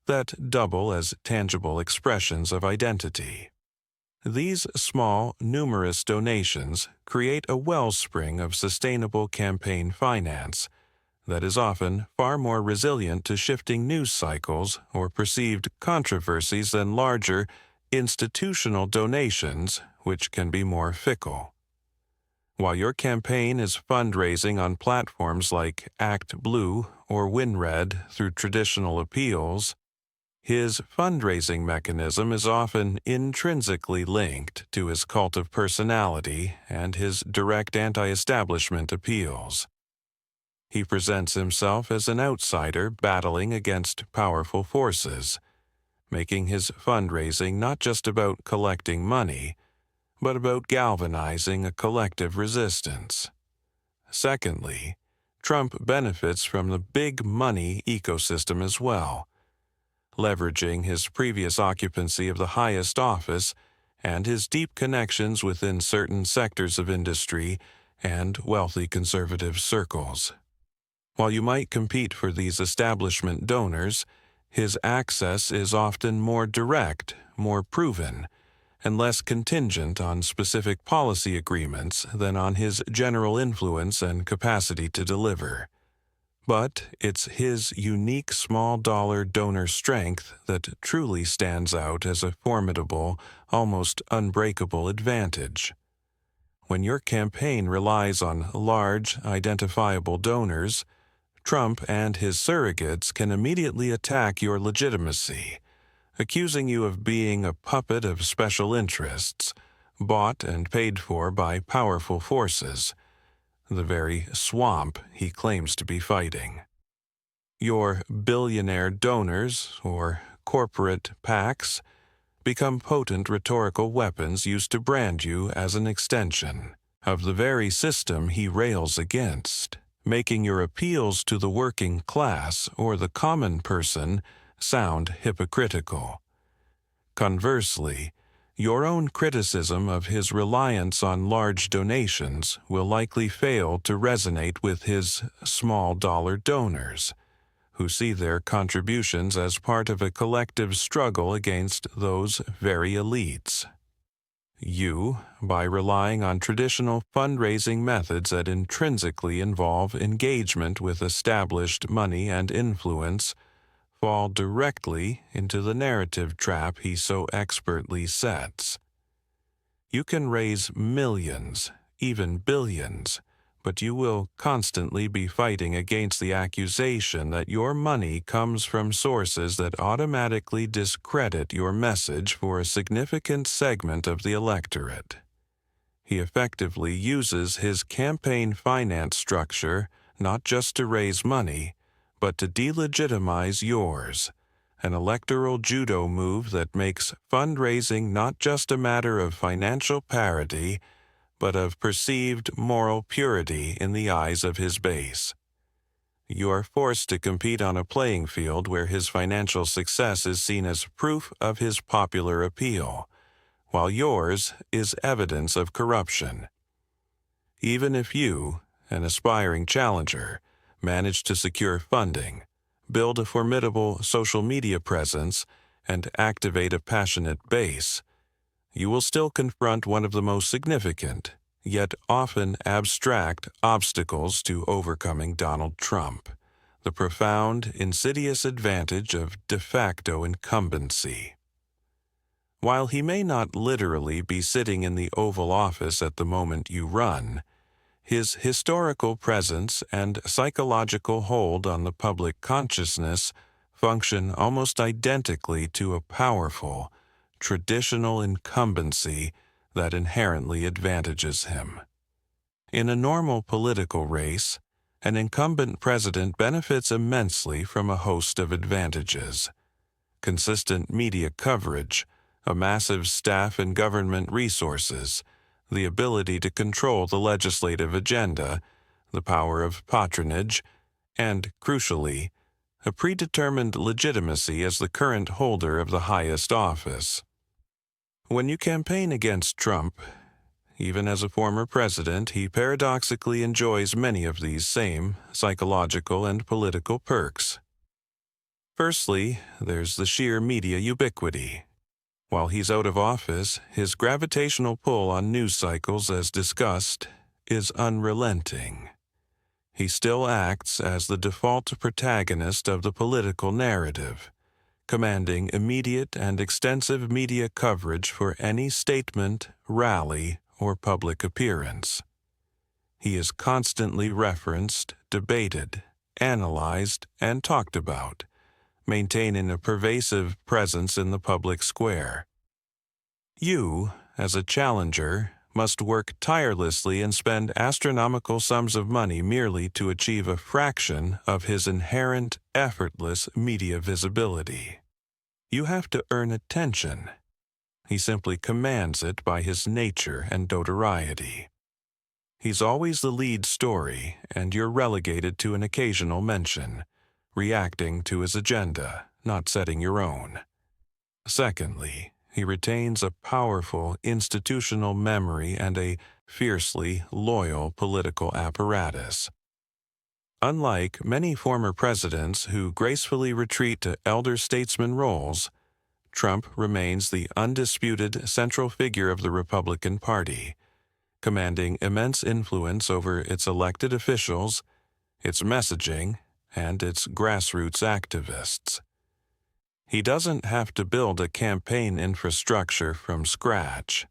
that double as tangible expressions of identity. These small, numerous donations create a wellspring of sustainable campaign finance that is often far more resilient to shifting news cycles or perceived controversies than larger, institutional donations, which can be more fickle. While your campaign is fundraising on platforms like ActBlue or WinRed through traditional appeals, his fundraising mechanism is often intrinsically linked to his cult of personality and his direct anti-establishment appeals. He presents himself as an outsider battling against powerful forces, making his fundraising not just about collecting money, but about galvanizing a collective resistance. Secondly, Trump benefits from the big money ecosystem as well, leveraging his previous occupancy of the highest office and his deep connections within certain sectors of industry and wealthy conservative circles. While you might compete for these establishment donors, his access is often more direct, more proven, and less contingent on specific policy agreements than on his general influence and capacity to deliver. But it's his unique small-dollar donor strength that truly stands out as a formidable, almost unbreakable advantage. When your campaign relies on large, identifiable donors, Trump and his surrogates can immediately attack your legitimacy, accusing you of being a puppet of special interests, bought and paid for by powerful forces, the very swamp he claims to be fighting. Your billionaire donors, or corporate PACs, become potent rhetorical weapons used to brand you as an extension of the very system he rails against, making your appeals to the working class or the common person sound hypocritical. Conversely, your own criticism of his reliance on large donations will likely fail to resonate with his small-dollar donors, who see their contributions as part of a collective struggle against those very elites. You, by relying on traditional fundraising methods that intrinsically involve engagement with established money and influence, fall directly into the narrative trap he so expertly sets. You can raise millions, even billions, but you will constantly be fighting against the accusation that your money comes from sources that automatically discredit your message for a significant segment of the electorate. He effectively uses his campaign finance structure not just to raise money, but to delegitimize yours, an electoral judo move that makes fundraising not just a matter of financial parity, but of perceived moral purity in the eyes of his base. You are forced to compete on a playing field where his financial success is seen as proof of his popular appeal, while yours is evidence of corruption. Even if you, an aspiring challenger, manage to secure funding, build a formidable social media presence, and activate a passionate base, you will still confront one of the most significant, yet often abstract obstacles to overcoming Donald Trump, the profound, insidious advantage of de facto incumbency. While he may not literally be sitting in the Oval Office at the moment you run, his historical presence and psychological hold on the public consciousness function almost identically to a powerful, traditional incumbency that inherently advantages him. In a normal political race, an incumbent president benefits immensely from a host of advantages: consistent media coverage, a massive staff and government resources, the ability to control the legislative agenda, the power of patronage, and, crucially, a predetermined legitimacy as the current holder of the highest office. When you campaign against Trump, even as a former president, he paradoxically enjoys many of these same psychological and political perks. Firstly, there's the sheer media ubiquity. While he's out of office, his gravitational pull on news cycles, as discussed, is unrelenting. He still acts as the default protagonist of the political narrative, commanding immediate and extensive media coverage for any statement, rally, or public appearance. He is constantly referenced, debated, analyzed, and talked about, maintaining a pervasive presence in the public square. You, as a challenger, must work tirelessly and spend astronomical sums of money merely to achieve a fraction of his inherent, effortless media visibility. You have to earn attention. He simply commands it by his nature and notoriety. He's always the lead story, and you're relegated to an occasional mention, reacting to his agenda, not setting your own. Secondly, he retains a powerful institutional memory and a fiercely loyal political apparatus. Unlike many former presidents who gracefully retreat to elder statesman roles, Trump remains the undisputed central figure of the Republican Party, commanding immense influence over its elected officials, its messaging, and its grassroots activists. He doesn't have to build a campaign infrastructure from scratch.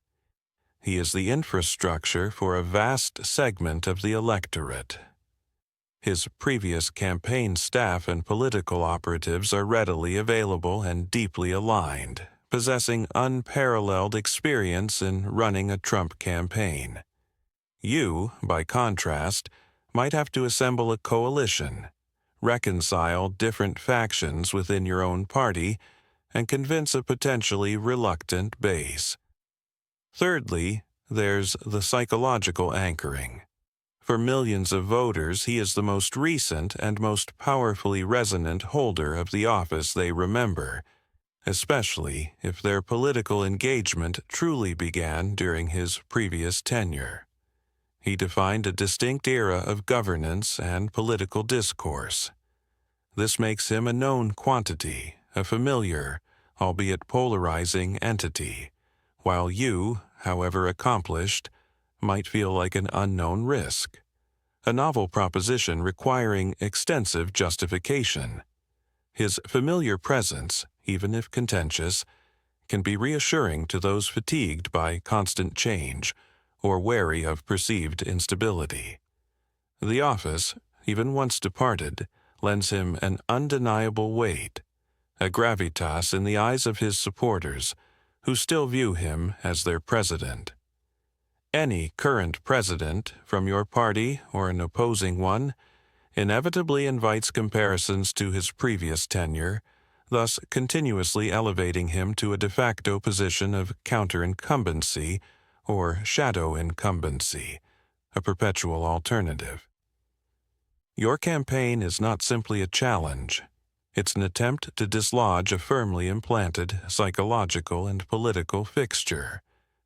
He is the infrastructure for a vast segment of the electorate. His previous campaign staff and political operatives are readily available and deeply aligned, possessing unparalleled experience in running a Trump campaign. You, by contrast, might have to assemble a coalition, reconcile different factions within your own party, and convince a potentially reluctant base. Thirdly, there's the psychological anchoring. For millions of voters, he is the most recent and most powerfully resonant holder of the office they remember, especially if their political engagement truly began during his previous tenure. He defined a distinct era of governance and political discourse. This makes him a known quantity, a familiar, albeit polarizing entity, while you, however accomplished, might feel like an unknown risk, a novel proposition requiring extensive justification. His familiar presence, even if contentious, can be reassuring to those fatigued by constant change or wary of perceived instability. The office, even once departed, lends him an undeniable weight, a gravitas in the eyes of his supporters, who still view him as their president. Any current president, from your party or an opposing one, inevitably invites comparisons to his previous tenure, thus continuously elevating him to a de facto position of counter-incumbency or shadow incumbency, a perpetual alternative. Your campaign is not simply a challenge. It's an attempt to dislodge a firmly implanted psychological and political fixture,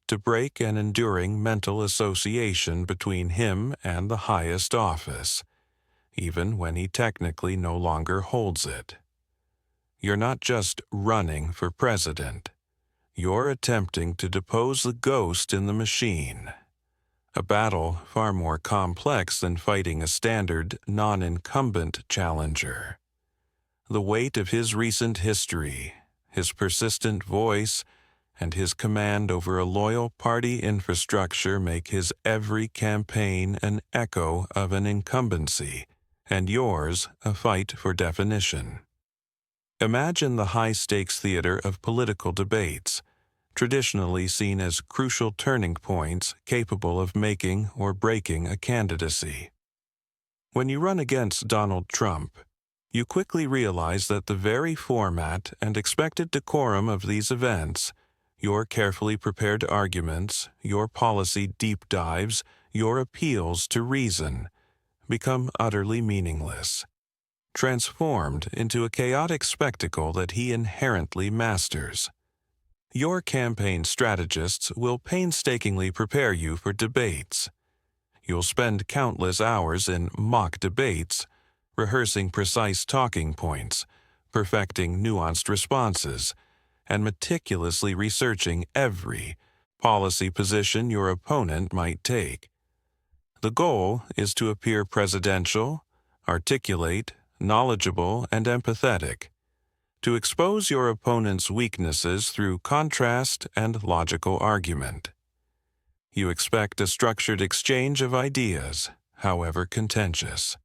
to break an enduring mental association between him and the highest office, even when he technically no longer holds it. You're not just running for president. You're attempting to depose the ghost in the machine, a battle far more complex than fighting a standard, non-incumbent challenger. The weight of his recent history, his persistent voice, and his command over a loyal party infrastructure make his every campaign an echo of an incumbency, and yours a fight for definition. Imagine the high-stakes theater of political debates, traditionally seen as crucial turning points capable of making or breaking a candidacy. When you run against Donald Trump, you quickly realize that the very format and expected decorum of these events, your carefully prepared arguments, your policy deep dives, your appeals to reason, become utterly meaningless, transformed into a chaotic spectacle that he inherently masters. Your campaign strategists will painstakingly prepare you for debates. You'll spend countless hours in mock debates, rehearsing precise talking points, perfecting nuanced responses, and meticulously researching every policy position your opponent might take. The goal is to appear presidential, articulate, knowledgeable, and empathetic, to expose your opponent's weaknesses through contrast and logical argument. You expect a structured exchange of ideas, however contentious.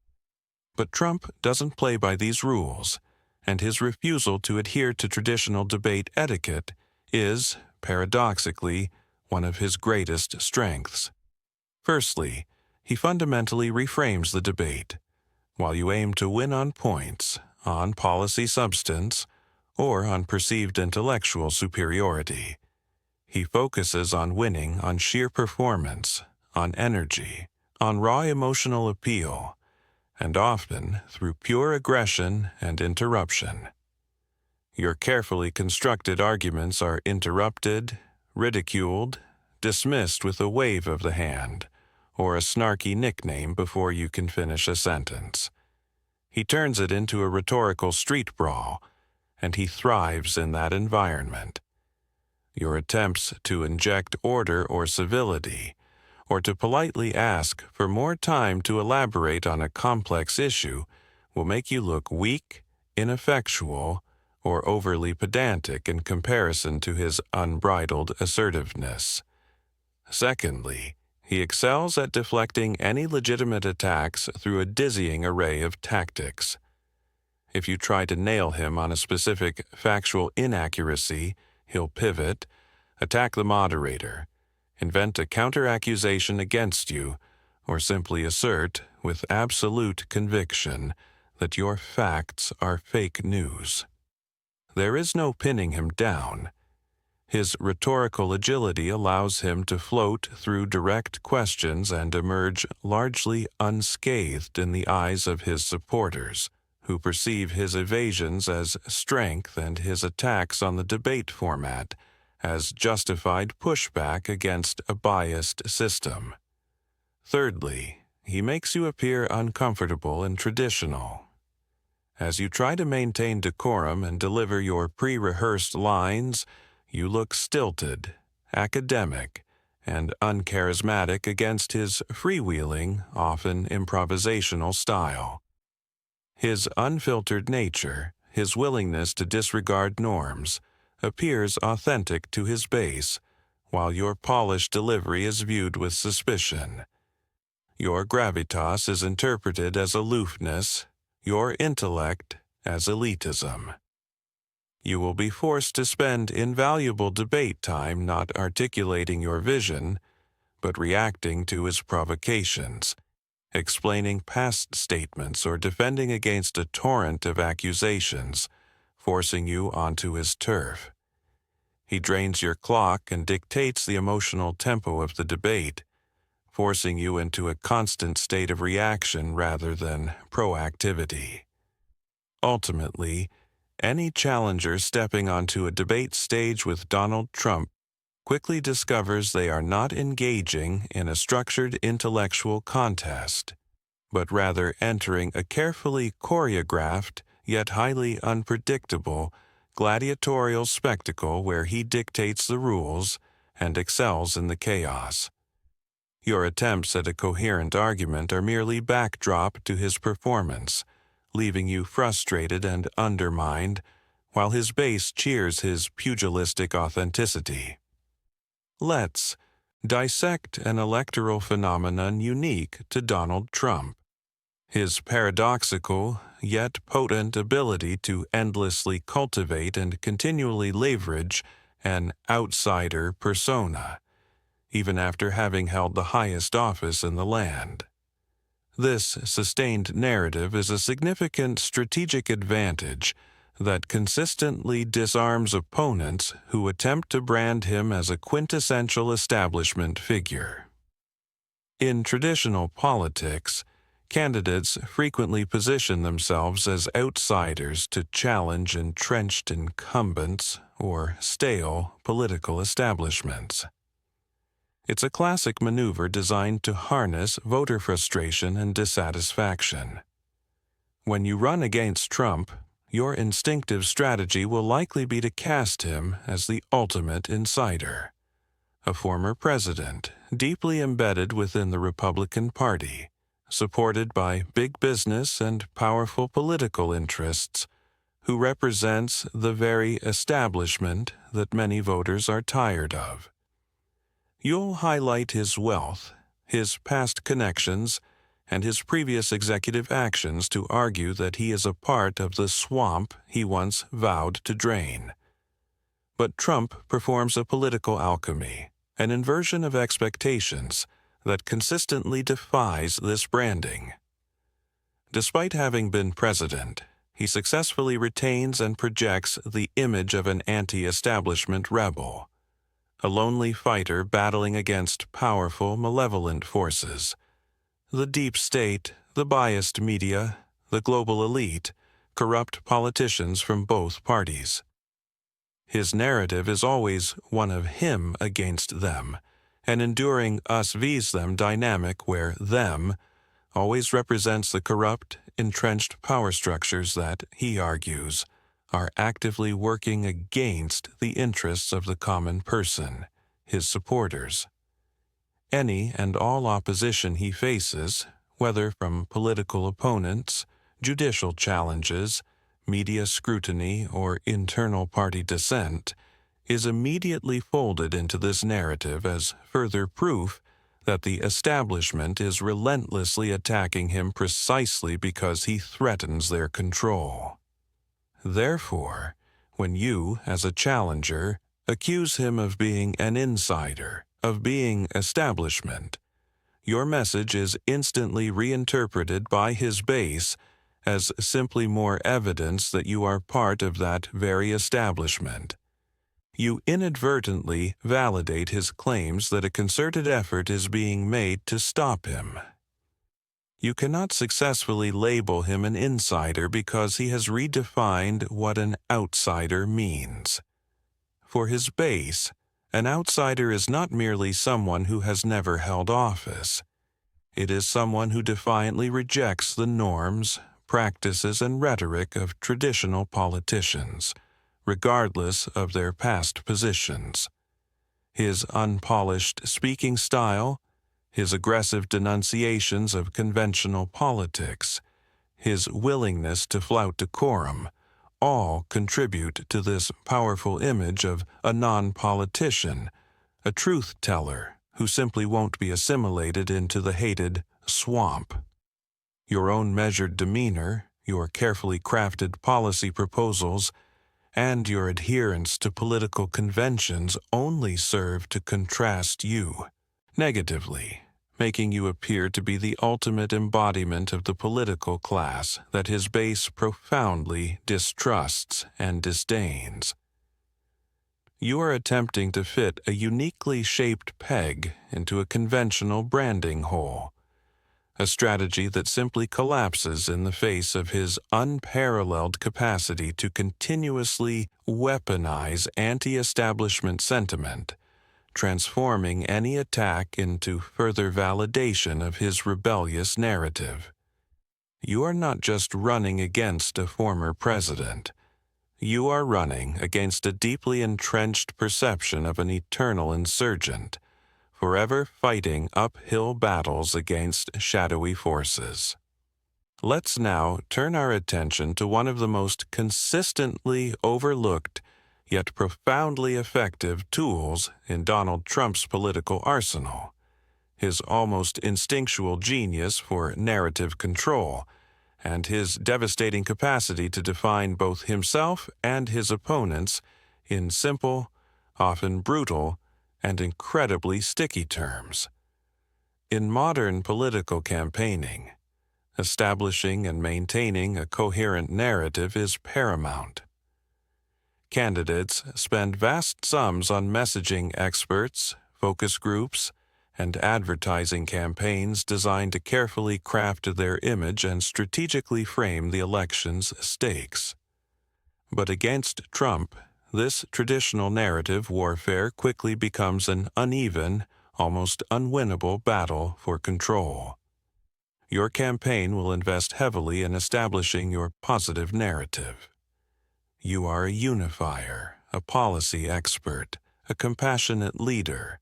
But Trump doesn't play by these rules, and his refusal to adhere to traditional debate etiquette is, paradoxically, one of his greatest strengths. Firstly, he fundamentally reframes the debate. While you aim to win on points, on policy substance, or on perceived intellectual superiority, he focuses on winning on sheer performance, on energy, on raw emotional appeal, and often through pure aggression and interruption. Your carefully constructed arguments are interrupted, ridiculed, dismissed with a wave of the hand, or a snarky nickname before you can finish a sentence. He turns it into a rhetorical street brawl, and he thrives in that environment. Your attempts to inject order or civility, or to politely ask for more time to elaborate on a complex issue, will make you look weak, ineffectual, or overly pedantic in comparison to his unbridled assertiveness. Secondly, he excels at deflecting any legitimate attacks through a dizzying array of tactics. If you try to nail him on a specific factual inaccuracy, he'll pivot, attack the moderator, invent a counter-accusation against you, or simply assert, with absolute conviction, that your facts are fake news. There is no pinning him down. His rhetorical agility allows him to float through direct questions and emerge largely unscathed in the eyes of his supporters, who perceive his evasions as strength and his attacks on the debate format as justified pushback against a biased system. Thirdly, he makes you appear uncomfortable and traditional. As you try to maintain decorum and deliver your pre-rehearsed lines, you look stilted, academic, and uncharismatic against his freewheeling, often improvisational style. His unfiltered nature, his willingness to disregard norms, appears authentic to his base, while your polished delivery is viewed with suspicion. Your gravitas is interpreted as aloofness, your intellect as elitism. You will be forced to spend invaluable debate time not articulating your vision, but reacting to his provocations, explaining past statements or defending against a torrent of accusations, forcing you onto his turf. He drains your clock and dictates the emotional tempo of the debate, forcing you into a constant state of reaction rather than proactivity. Ultimately, any challenger stepping onto a debate stage with Donald Trump quickly discovers they are not engaging in a structured intellectual contest, but rather entering a carefully choreographed yet highly unpredictable gladiatorial spectacle where he dictates the rules and excels in the chaos. Your attempts at a coherent argument are merely backdrop to his performance, leaving you frustrated and undermined, while his base cheers his pugilistic authenticity. Let's dissect an electoral phenomenon unique to Donald Trump. His paradoxical, yet potent ability to endlessly cultivate and continually leverage an outsider persona, even after having held the highest office in the land. This sustained narrative is a significant strategic advantage that consistently disarms opponents who attempt to brand him as a quintessential establishment figure. In traditional politics, candidates frequently position themselves as outsiders to challenge entrenched incumbents or stale political establishments. It's a classic maneuver designed to harness voter frustration and dissatisfaction. When you run against Trump, your instinctive strategy will likely be to cast him as the ultimate insider, a former president deeply embedded within the Republican Party, supported by big business and powerful political interests, who represents the very establishment that many voters are tired of. You'll highlight his wealth, his past connections, and his previous executive actions to argue that he is a part of the swamp he once vowed to drain. But Trump performs a political alchemy, an inversion of expectations that consistently defies this branding. Despite having been president, he successfully retains and projects the image of an anti-establishment rebel, a lonely fighter battling against powerful, malevolent forces. The deep state, the biased media, the global elite, corrupt politicians from both parties. His narrative is always one of him against them, an enduring us vs them dynamic where them always represents the corrupt, entrenched power structures that, he argues, are actively working against the interests of the common person, his supporters. Any and all opposition he faces, whether from political opponents, judicial challenges, media scrutiny, or internal party dissent, is immediately folded into this narrative as further proof that the establishment is relentlessly attacking him precisely because he threatens their control. Therefore, when you, as a challenger, accuse him of being an insider, of being establishment, your message is instantly reinterpreted by his base as simply more evidence that you are part of that very establishment. You inadvertently validate his claims that a concerted effort is being made to stop him. You cannot successfully label him an insider because he has redefined what an outsider means. For his base, an outsider is not merely someone who has never held office. It is someone who defiantly rejects the norms, practices, and rhetoric of traditional politicians, regardless of their past positions. His unpolished speaking style, his aggressive denunciations of conventional politics, his willingness to flout decorum, all contribute to this powerful image of a non-politician, a truth-teller who simply won't be assimilated into the hated swamp. Your own measured demeanor, your carefully crafted policy proposals, and your adherence to political conventions only serve to contrast you negatively, making you appear to be the ultimate embodiment of the political class that his base profoundly distrusts and disdains. You are attempting to fit a uniquely shaped peg into a conventional branding hole, a strategy that simply collapses in the face of his unparalleled capacity to continuously weaponize anti-establishment sentiment, transforming any attack into further validation of his rebellious narrative. You are not just running against a former president. You are running against a deeply entrenched perception of an eternal insurgent, forever fighting uphill battles against shadowy forces. Let's now turn our attention to one of the most consistently overlooked yet profoundly effective tools in Donald Trump's political arsenal, his almost instinctual genius for narrative control, and his devastating capacity to define both himself and his opponents in simple, often brutal, and incredibly sticky terms. In modern political campaigning, establishing and maintaining a coherent narrative is paramount. Candidates spend vast sums on messaging experts, focus groups, and advertising campaigns designed to carefully craft their image and strategically frame the election's stakes. But against Trump, this traditional narrative warfare quickly becomes an uneven, almost unwinnable battle for control. Your campaign will invest heavily in establishing your positive narrative. You are a unifier, a policy expert, a compassionate leader,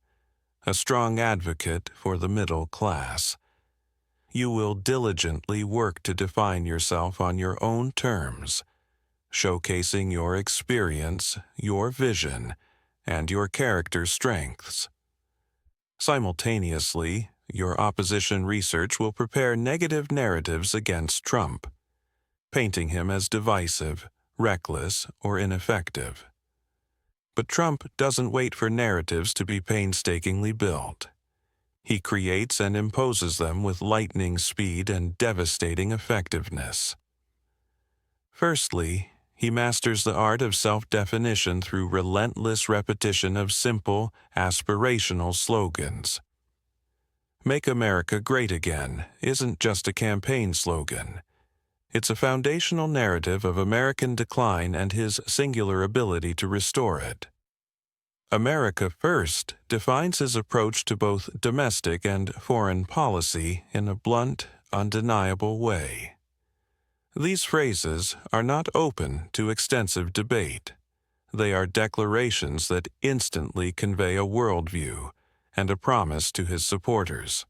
a strong advocate for the middle class. You will diligently work to define yourself on your own terms, showcasing your experience, your vision, and your character strengths. Simultaneously, your opposition research will prepare negative narratives against Trump, painting him as divisive, reckless, or ineffective. But Trump doesn't wait for narratives to be painstakingly built. He creates and imposes them with lightning speed and devastating effectiveness. Firstly, he masters the art of self-definition through relentless repetition of simple, aspirational slogans. "Make America Great Again" isn't just a campaign slogan. It's a foundational narrative of American decline and his singular ability to restore it. "America First" defines his approach to both domestic and foreign policy in a blunt, undeniable way. These phrases are not open to extensive debate. They are declarations that instantly convey a worldview and a promise to his supporters.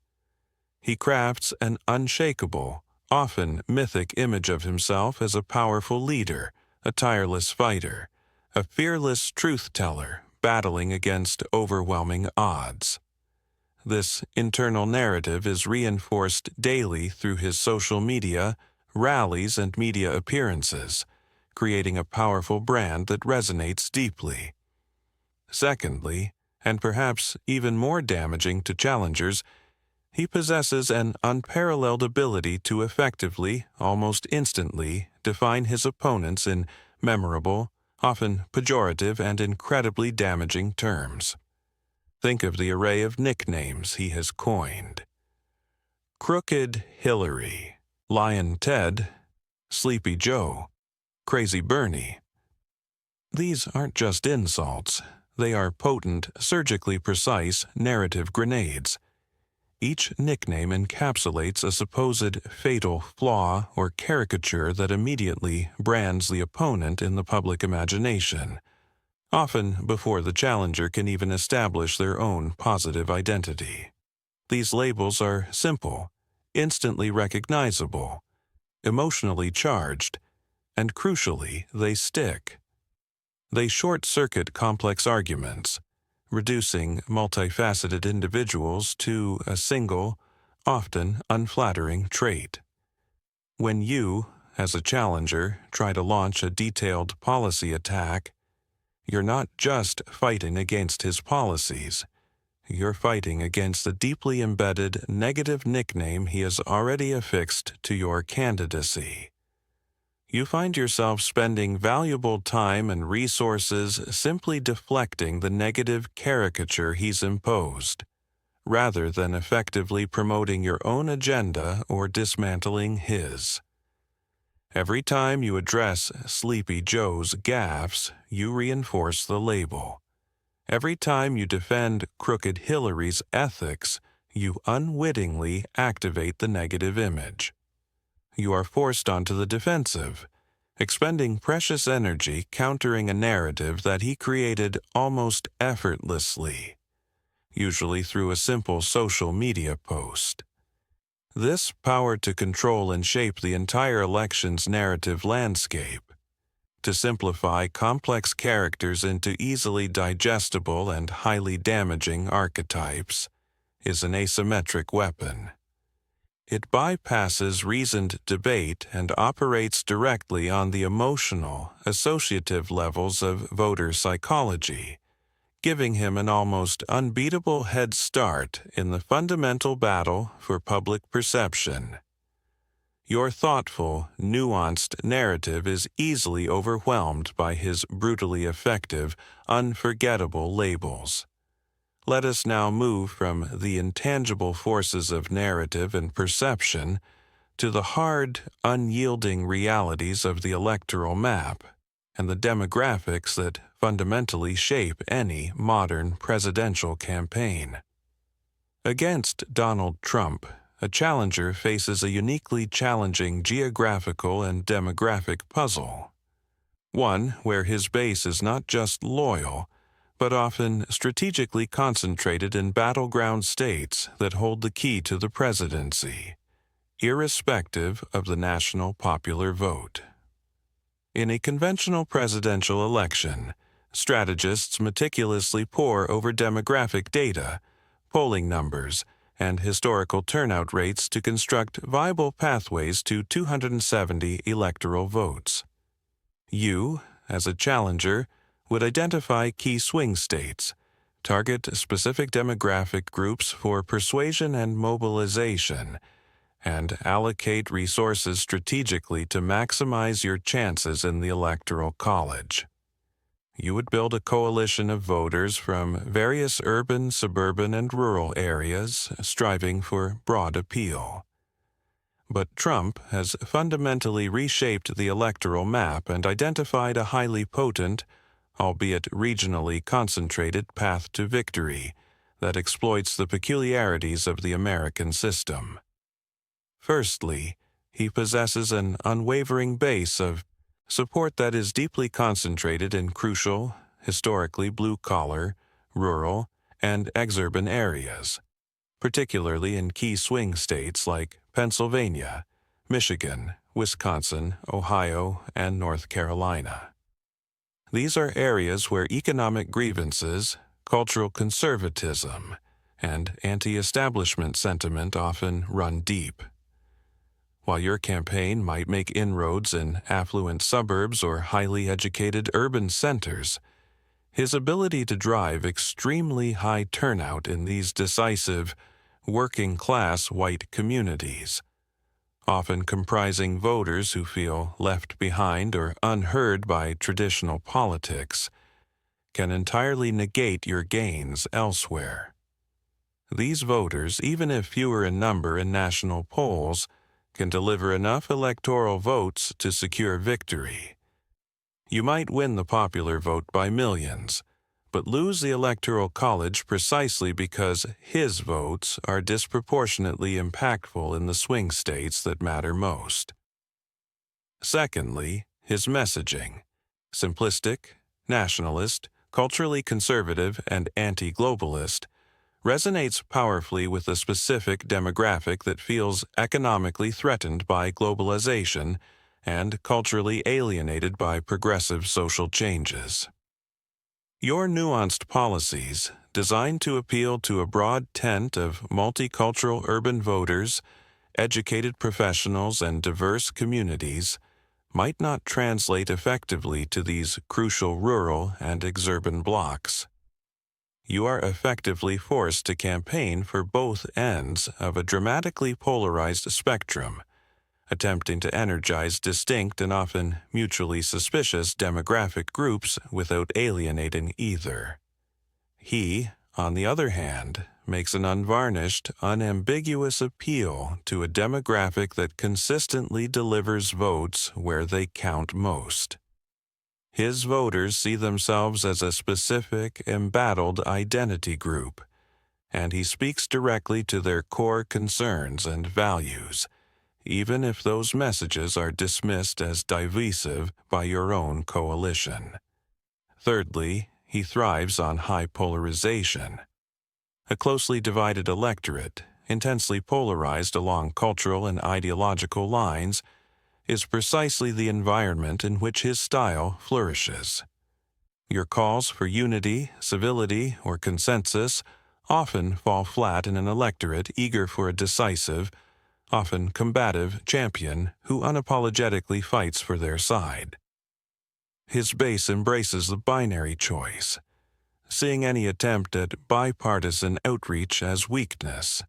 He crafts an unshakable, often mythic image of himself as a powerful leader, a tireless fighter, a fearless truth-teller battling against overwhelming odds. This internal narrative is reinforced daily through his social media, rallies, and media appearances, creating a powerful brand that resonates deeply. Secondly, and perhaps even more damaging to challengers, he possesses an unparalleled ability to effectively, almost instantly, define his opponents in memorable, often pejorative and incredibly damaging terms. Think of the array of nicknames he has coined. Crooked Hillary, Lion Ted, Sleepy Joe, Crazy Bernie. These aren't just insults. They are potent, surgically precise narrative grenades. Each nickname encapsulates a supposed fatal flaw or caricature that immediately brands the opponent in the public imagination, often before the challenger can even establish their own positive identity. These labels are simple, instantly recognizable, emotionally charged, and crucially, they stick. They short-circuit complex arguments, reducing multifaceted individuals to a single, often unflattering trait. When you, as a challenger, try to launch a detailed policy attack, you're not just fighting against his policies. You're fighting against the deeply embedded negative nickname he has already affixed to your candidacy. You find yourself spending valuable time and resources simply deflecting the negative caricature he's imposed, rather than effectively promoting your own agenda or dismantling his. Every time you address Sleepy Joe's gaffes, you reinforce the label. Every time you defend Crooked Hillary's ethics, you unwittingly activate the negative image. You are forced onto the defensive, expending precious energy countering a narrative that he created almost effortlessly. usually through a simple social media post. This power to control and shape the entire election's narrative landscape, to simplify complex characters into easily digestible and highly damaging archetypes, is an asymmetric weapon. It bypasses reasoned debate and operates directly on the emotional, associative levels of voter psychology, giving him an almost unbeatable head start in the fundamental battle for public perception. Your thoughtful, nuanced narrative is easily overwhelmed by his brutally effective, unforgettable labels. Let us now move from the intangible forces of narrative and perception to the hard, unyielding realities of the electoral map and the demographics that fundamentally shape any modern presidential campaign. Against Donald Trump, a challenger faces a uniquely challenging geographical and demographic puzzle. One where his base is not just loyal, but often strategically concentrated in battleground states that hold the key to the presidency, irrespective of the national popular vote. In a conventional presidential election, strategists meticulously pore over demographic data, polling numbers, and historical turnout rates to construct viable pathways to 270 electoral votes. You, as a challenger, would identify key swing states, target specific demographic groups for persuasion and mobilization, and allocate resources strategically to maximize your chances in the Electoral College. You would build a coalition of voters from various urban, suburban, and rural areas, striving for broad appeal. But Trump has fundamentally reshaped the electoral map and identified a highly potent, albeit regionally concentrated, path to victory that exploits the peculiarities of the American system. Firstly, he possesses an unwavering base of support that is deeply concentrated in crucial, historically blue-collar, rural, and exurban areas, particularly in key swing states like Pennsylvania, Michigan, Wisconsin, Ohio, and North Carolina. These are areas where economic grievances, cultural conservatism, and anti-establishment sentiment often run deep. While your campaign might make inroads in affluent suburbs or highly educated urban centers, his ability to drive extremely high turnout in these decisive, working-class white communities, often comprising voters who feel left behind or unheard by traditional politics, can entirely negate your gains elsewhere. These voters, even if fewer in number in national polls, can deliver enough electoral votes to secure victory. You might win the popular vote by millions, but lose the Electoral College precisely because his votes are disproportionately impactful in the swing states that matter most. Secondly, his messaging, simplistic, nationalist, culturally conservative, and anti-globalist, resonates powerfully with a specific demographic that feels economically threatened by globalization and culturally alienated by progressive social changes. Your nuanced policies, designed to appeal to a broad tent of multicultural urban voters, educated professionals, and diverse communities, might not translate effectively to these crucial rural and exurban blocks. You are effectively forced to campaign for both ends of a dramatically polarized spectrum, attempting to energize distinct and often mutually suspicious demographic groups without alienating either. He, on the other hand, makes an unvarnished, unambiguous appeal to a demographic that consistently delivers votes where they count most. His voters see themselves as a specific, embattled identity group, and he speaks directly to their core concerns and values, even if those messages are dismissed as divisive by your own coalition. Thirdly, he thrives on high polarization. A closely divided electorate, intensely polarized along cultural and ideological lines, is precisely the environment in which his style flourishes. Your calls for unity, civility, or consensus often fall flat in an electorate eager for a decisive, often combative champion who unapologetically fights for their side. His base embraces the binary choice, seeing any attempt at bipartisan outreach as weakness.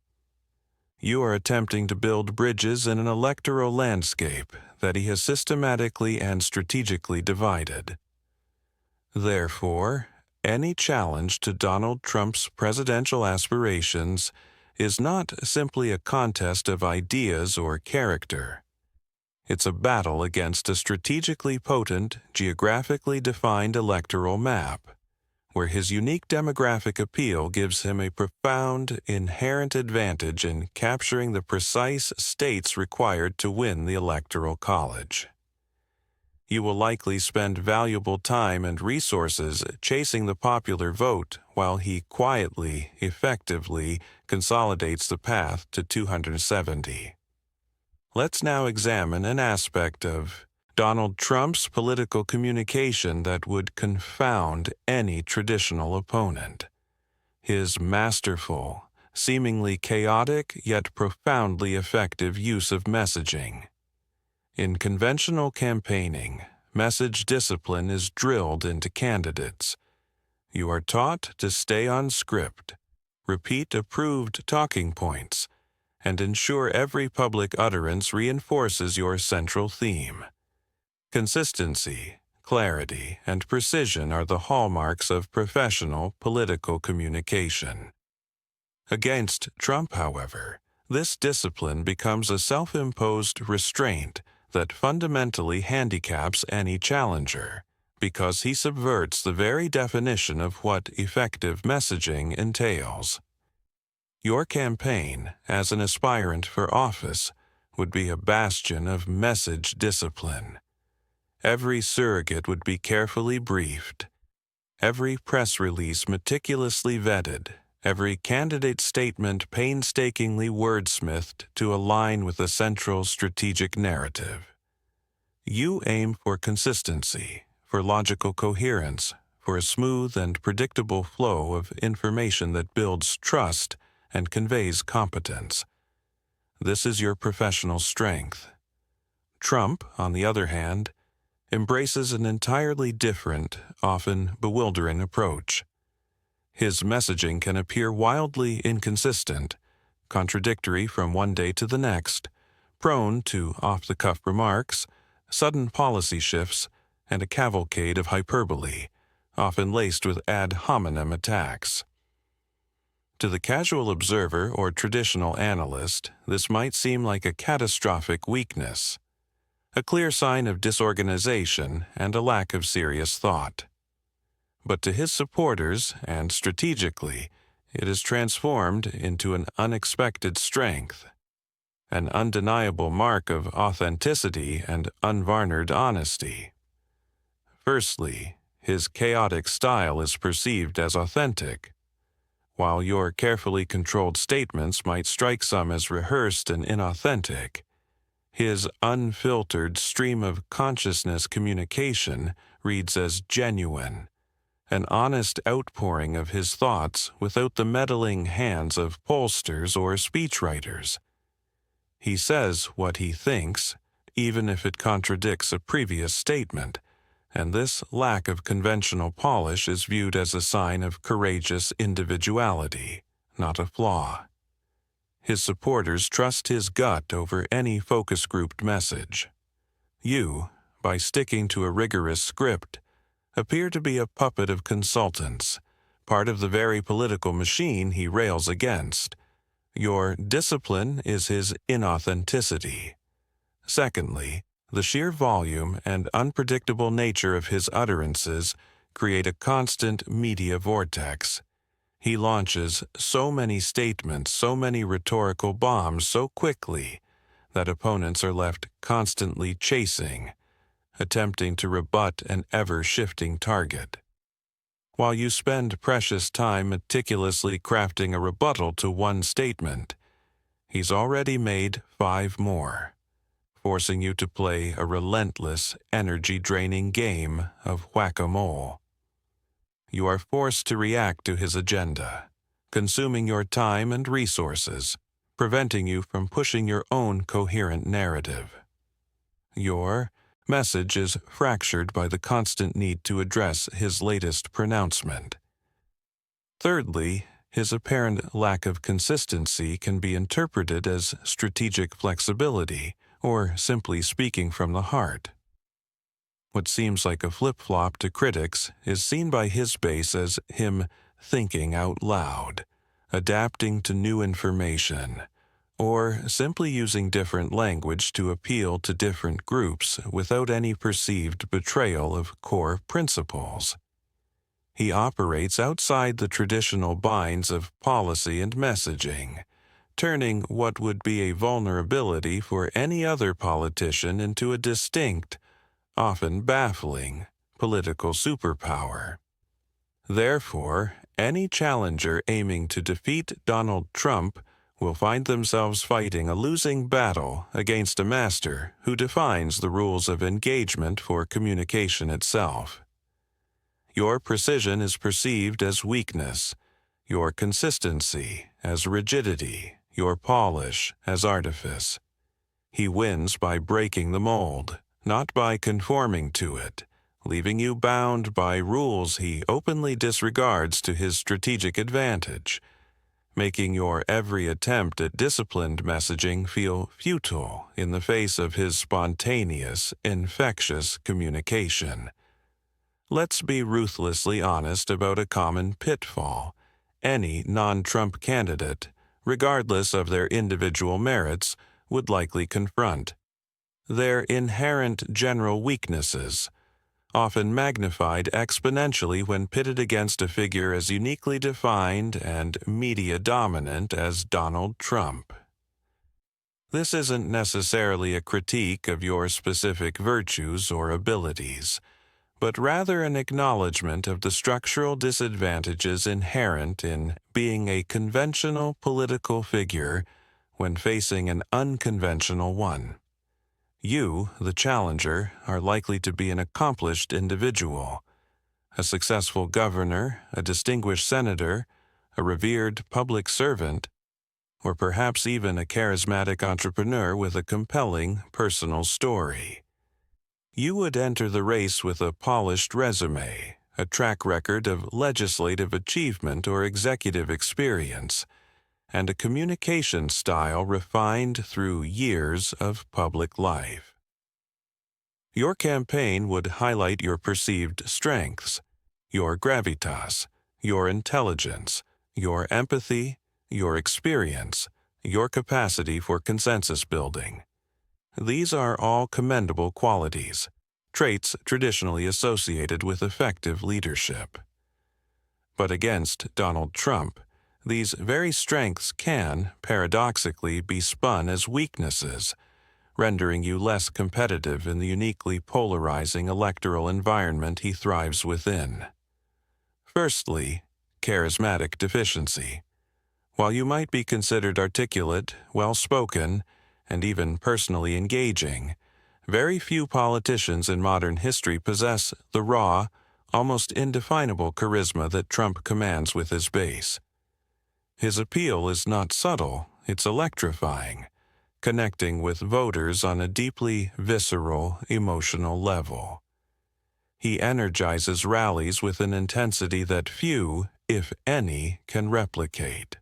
You are attempting to build bridges in an electoral landscape that he has systematically and strategically divided. Therefore, any challenge to Donald Trump's presidential aspirations is not simply a contest of ideas or character. It's a battle against a strategically potent, geographically defined electoral map, where his unique demographic appeal gives him a profound, inherent advantage in capturing the precise states required to win the Electoral College. You will likely spend valuable time and resources chasing the popular vote while he quietly, effectively consolidates the path to 270. Let's now examine an aspect of Donald Trump's political communication that would confound any traditional opponent: his masterful, seemingly chaotic yet profoundly effective use of messaging. In conventional campaigning, message discipline is drilled into candidates. You are taught to stay on script, repeat approved talking points, and ensure every public utterance reinforces your central theme. Consistency, clarity, and precision are the hallmarks of professional political communication. Against Trump, however, this discipline becomes a self-imposed restraint that fundamentally handicaps any challenger, because he subverts the very definition of what effective messaging entails. Your campaign, as an aspirant for office, would be a bastion of message discipline. Every surrogate would be carefully briefed, every press release meticulously vetted, every candidate statement painstakingly wordsmithed to align with a central strategic narrative. You aim for consistency, for logical coherence, for a smooth and predictable flow of information that builds trust and conveys competence. This is your professional strength. Trump, on the other hand, embraces an entirely different, often bewildering approach. His messaging can appear wildly inconsistent, contradictory from one day to the next, prone to off-the-cuff remarks, sudden policy shifts, and a cavalcade of hyperbole, often laced with ad hominem attacks. To the casual observer or traditional analyst, this might seem like a catastrophic weakness, a clear sign of disorganization and a lack of serious thought. But to his supporters, and strategically, it is transformed into an unexpected strength, an undeniable mark of authenticity and unvarnished honesty. Firstly, his chaotic style is perceived as authentic. While your carefully controlled statements might strike some as rehearsed and inauthentic, his unfiltered stream of consciousness communication reads as genuine, an honest outpouring of his thoughts without the meddling hands of pollsters or speechwriters. He says what he thinks, even if it contradicts a previous statement, and this lack of conventional polish is viewed as a sign of courageous individuality, not a flaw. His supporters trust his gut over any focus-grouped message. You, by sticking to a rigorous script, appear to be a puppet of consultants, part of the very political machine he rails against. Your discipline is his inauthenticity. Secondly, the sheer volume and unpredictable nature of his utterances create a constant media vortex. He launches so many statements, so many rhetorical bombs so quickly that opponents are left constantly chasing, attempting to rebut an ever-shifting target. While you spend precious time meticulously crafting a rebuttal to one statement, he's already made 5 more, forcing you to play a relentless, energy-draining game of whack-a-mole. You are forced to react to his agenda, consuming your time and resources, preventing you from pushing your own coherent narrative. Your message is fractured by the constant need to address his latest pronouncement. Thirdly, his apparent lack of consistency can be interpreted as strategic flexibility or simply speaking from the heart. What seems like a flip-flop to critics is seen by his base as him thinking out loud, adapting to new information, or simply using different language to appeal to different groups without any perceived betrayal of core principles. He operates outside the traditional binds of policy and messaging, turning what would be a vulnerability for any other politician into a distinct, often baffling, political superpower. Therefore, any challenger aiming to defeat Donald Trump will find themselves fighting a losing battle against a master who defines the rules of engagement for communication itself. Your precision is perceived as weakness, your consistency as rigidity, your polish as artifice. He wins by breaking the mold, not by conforming to it, leaving you bound by rules he openly disregards to his strategic advantage, making your every attempt at disciplined messaging feel futile in the face of his spontaneous, infectious communication. Let's be ruthlessly honest about a common pitfall any non-Trump candidate, regardless of their individual merits, would likely confront. Their inherent general weaknesses, often magnified exponentially when pitted against a figure as uniquely defined and media-dominant as Donald Trump. This isn't necessarily a critique of your specific virtues or abilities, but rather an acknowledgement of the structural disadvantages inherent in being a conventional political figure when facing an unconventional one. You, the challenger, are likely to be an accomplished individual, a successful governor, a distinguished senator, a revered public servant, or perhaps even a charismatic entrepreneur with a compelling personal story. You would enter the race with a polished resume, a track record of legislative achievement or executive experience, and a communication style refined through years of public life. Your campaign would highlight your perceived strengths, your gravitas, your intelligence, your empathy, your experience, your capacity for consensus building. These are all commendable qualities, traits traditionally associated with effective leadership. But against Donald Trump, these very strengths can, paradoxically, be spun as weaknesses, rendering you less competitive in the uniquely polarizing electoral environment he thrives within. Firstly, charismatic deficiency. While you might be considered articulate, well-spoken, and even personally engaging, very few politicians in modern history possess the raw, almost indefinable charisma that Trump commands with his base. His appeal is not subtle, it's electrifying, connecting with voters on a deeply visceral, emotional level. He energizes rallies with an intensity that few, if any, can replicate.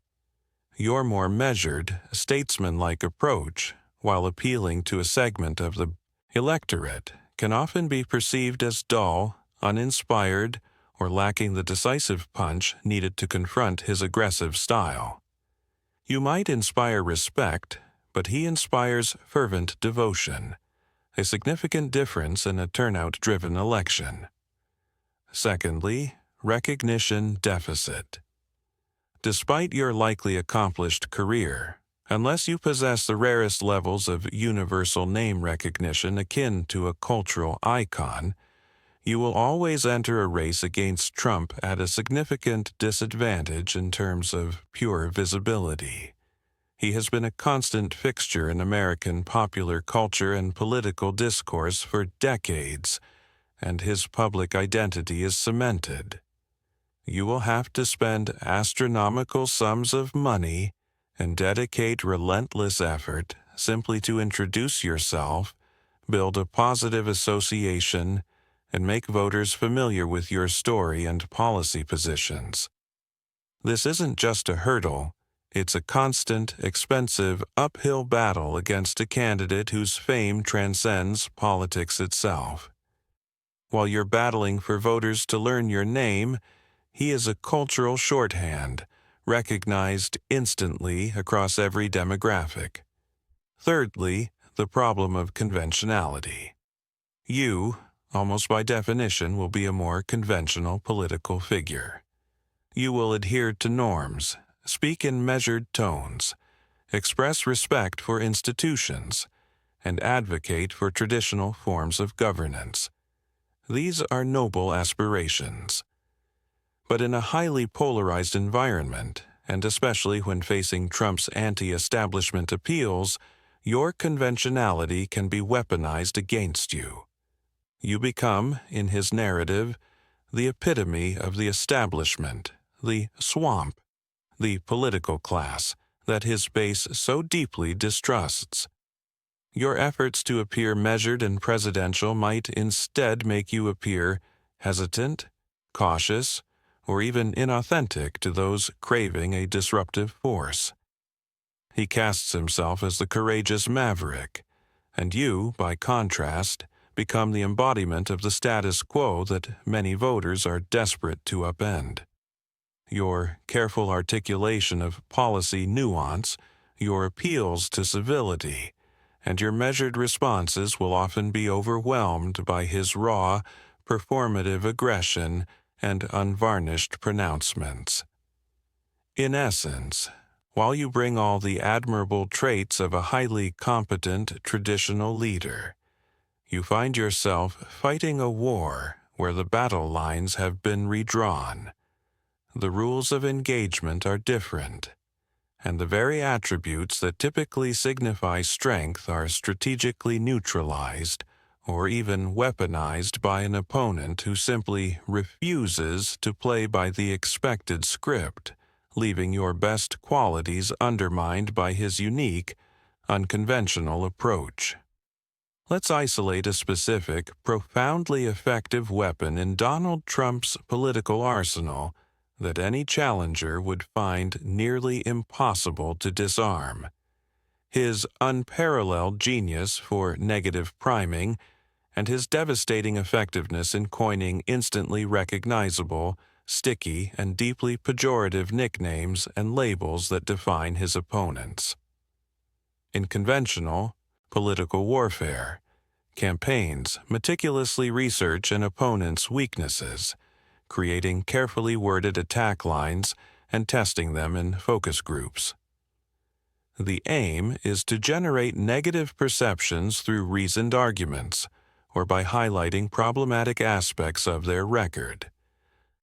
Your more measured, statesman-like approach, while appealing to a segment of the electorate, can often be perceived as dull, uninspired, or lacking the decisive punch needed to confront his aggressive style. You might inspire respect, but he inspires fervent devotion, a significant difference in a turnout-driven election. Secondly, recognition deficit. Despite your likely accomplished career, unless you possess the rarest levels of universal name recognition akin to a cultural icon, You will always enter a race against Trump at a significant disadvantage in terms of pure visibility. He has been a constant fixture in American popular culture and political discourse for decades, and his public identity is cemented. You will have to spend astronomical sums of money and dedicate relentless effort simply to introduce yourself, build a positive association, and make voters familiar with your story and policy positions. This isn't just a hurdle, it's a constant, expensive, uphill battle against a candidate whose fame transcends politics itself. While you're battling for voters to learn your name, he is a cultural shorthand, recognized instantly across every demographic. Thirdly, the problem of conventionality. You, almost by definition, will be a more conventional political figure. You will adhere to norms, speak in measured tones, express respect for institutions, and advocate for traditional forms of governance. These are noble aspirations. But in a highly polarized environment, and especially when facing Trump's anti-establishment appeals, your conventionality can be weaponized against you. You become, in his narrative, the epitome of the establishment, the swamp, the political class that his base so deeply distrusts. Your efforts to appear measured and presidential might instead make you appear hesitant, cautious, or even inauthentic to those craving a disruptive force. He casts himself as the courageous maverick, and you, by contrast, become the embodiment of the status quo that many voters are desperate to upend. Your careful articulation of policy nuance, your appeals to civility, and your measured responses will often be overwhelmed by his raw, performative aggression and unvarnished pronouncements. In essence, while you bring all the admirable traits of a highly competent traditional leader, you find yourself fighting a war where the battle lines have been redrawn. The rules of engagement are different, and the very attributes that typically signify strength are strategically neutralized or even weaponized by an opponent who simply refuses to play by the expected script, leaving your best qualities undermined by his unique, unconventional approach. Let's isolate a specific, profoundly effective weapon in Donald Trump's political arsenal that any challenger would find nearly impossible to disarm. His unparalleled genius for negative priming and his devastating effectiveness in coining instantly recognizable, sticky, and deeply pejorative nicknames and labels that define his opponents. In conventional political warfare, campaigns meticulously research an opponent's weaknesses, creating carefully worded attack lines and testing them in focus groups. The aim is to generate negative perceptions through reasoned arguments, or by highlighting problematic aspects of their record.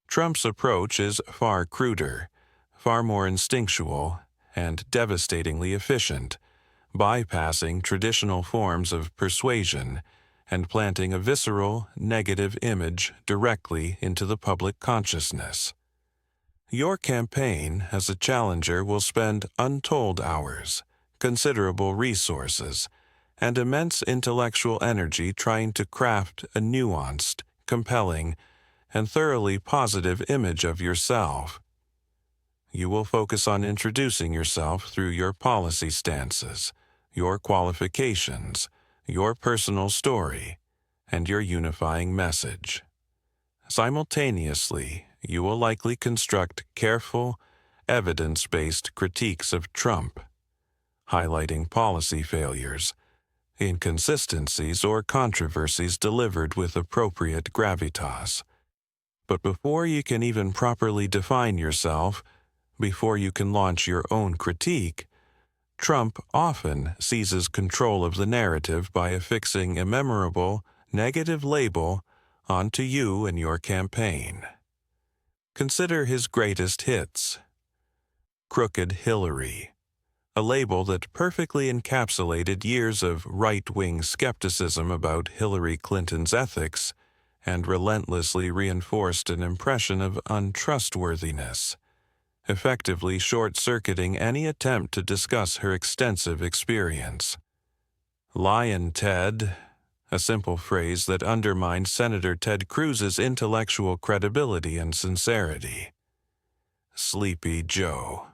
Trump's approach is far cruder, far more instinctual, and devastatingly efficient, bypassing traditional forms of persuasion and planting a visceral, negative image directly into the public consciousness. Your campaign as a challenger will spend untold hours, considerable resources, and immense intellectual energy trying to craft a nuanced, compelling, and thoroughly positive image of yourself. You will focus on introducing yourself through your policy stances, your qualifications, your personal story, and your unifying message. Simultaneously, you will likely construct careful, evidence-based critiques of Trump, highlighting policy failures, inconsistencies, or controversies delivered with appropriate gravitas. But before you can even properly define yourself, before you can launch your own critique, Trump often seizes control of the narrative by affixing a memorable, negative label onto you and your campaign. Consider his greatest hits. Crooked Hillary, a label that perfectly encapsulated years of right-wing skepticism about Hillary Clinton's ethics and relentlessly reinforced an impression of untrustworthiness, effectively short-circuiting any attempt to discuss her extensive experience. Lion Ted, a simple phrase that undermined Senator Ted Cruz's intellectual credibility and sincerity. Sleepy Joe,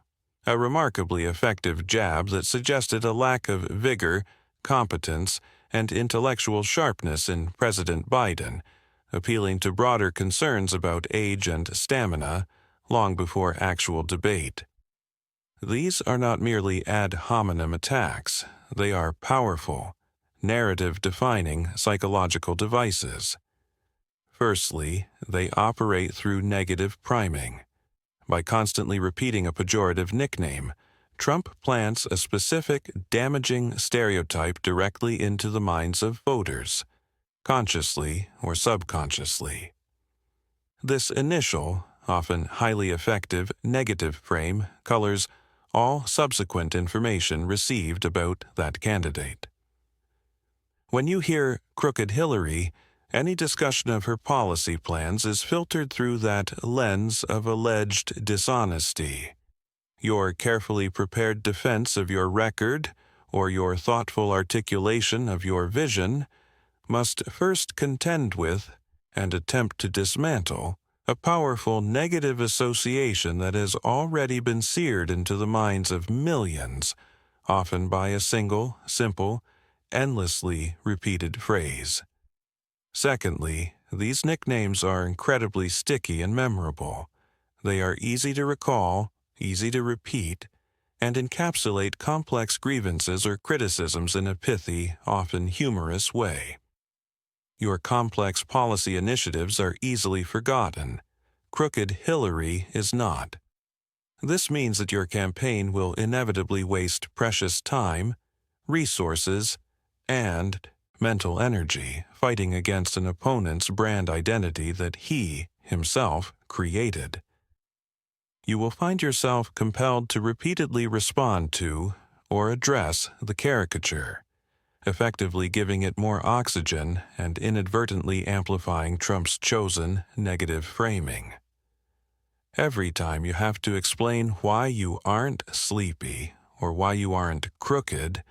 a remarkably effective jab that suggested a lack of vigor, competence, and intellectual sharpness in President Biden, appealing to broader concerns about age and stamina long before actual debate. These are not merely ad hominem attacks, they are powerful, narrative-defining psychological devices. Firstly, they operate through negative priming. By constantly repeating a pejorative nickname, Trump plants a specific, damaging stereotype directly into the minds of voters, consciously or subconsciously. This initial, often highly effective, negative frame colors all subsequent information received about that candidate. When you hear Crooked Hillary, any discussion of her policy plans is filtered through that lens of alleged dishonesty. Your carefully prepared defense of your record, or your thoughtful articulation of your vision, must first contend with, and attempt to dismantle, a powerful negative association that has already been seared into the minds of millions, often by a single, simple, endlessly repeated phrase. Secondly, these nicknames are incredibly sticky and memorable. They are easy to recall, easy to repeat, and encapsulate complex grievances or criticisms in a pithy, often humorous way. Your complex policy initiatives are easily forgotten. Crooked Hillary is not. This means that your campaign will inevitably waste precious time, resources, and mental energy fighting against an opponent's brand identity that he, himself, created. You will find yourself compelled to repeatedly respond to or address the caricature, effectively giving it more oxygen and inadvertently amplifying Trump's chosen negative framing. Every time you have to explain why you aren't sleepy or why you aren't crooked,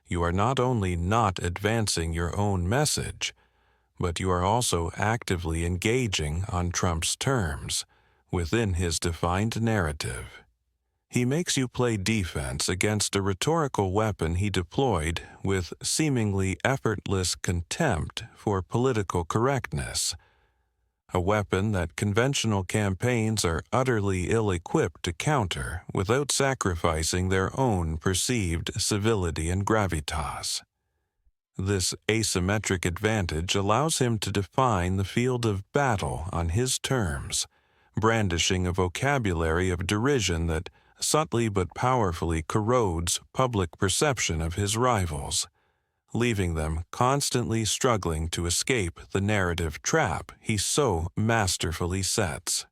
you are not only not advancing your own message, but you are also actively engaging on Trump's terms, within his defined narrative. He makes you play defense against a rhetorical weapon he deployed with seemingly effortless contempt for political correctness, a weapon that conventional campaigns are utterly ill-equipped to counter without sacrificing their own perceived civility and gravitas. This asymmetric advantage allows him to define the field of battle on his terms, brandishing a vocabulary of derision that subtly but powerfully corrodes public perception of his rivals, leaving them constantly struggling to escape the narrative trap he so masterfully sets.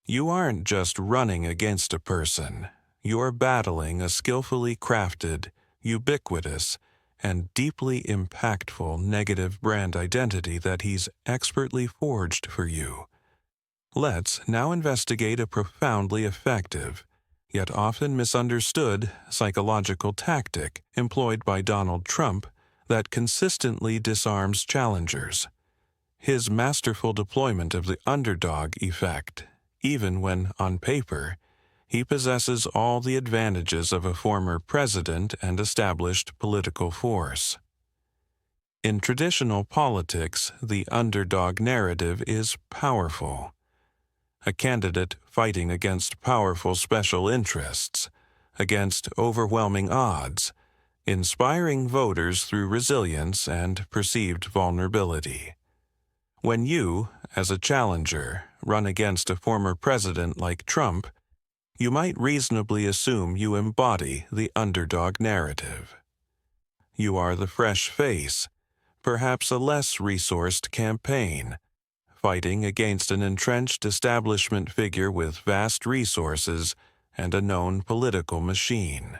You aren't just running against a person, you're battling a skillfully crafted, ubiquitous, and deeply impactful negative brand identity that he's expertly forged for you. Let's now investigate a profoundly effective, yet often misunderstood, psychological tactic employed by Donald Trump that consistently disarms challengers. His masterful deployment of the underdog effect, even when, on paper, he possesses all the advantages of a former president and established political force. In traditional politics, the underdog narrative is powerful. A candidate fighting against powerful special interests, against overwhelming odds, inspiring voters through resilience and perceived vulnerability. When you, as a challenger, run against a former president like Trump, you might reasonably assume you embody the underdog narrative. You are the fresh face, perhaps a less resourced campaign, fighting against an entrenched establishment figure with vast resources and a known political machine.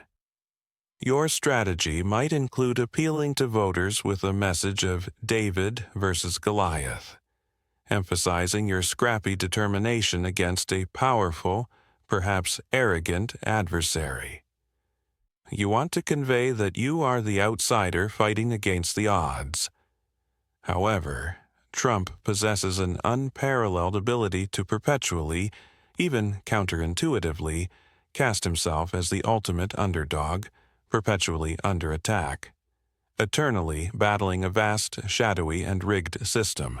Your strategy might include appealing to voters with a message of David versus Goliath, emphasizing your scrappy determination against a powerful, perhaps arrogant adversary. You want to convey that you are the outsider fighting against the odds. However, Trump possesses an unparalleled ability to perpetually, even counterintuitively, cast himself as the ultimate underdog, perpetually under attack, eternally battling a vast, shadowy, and rigged system,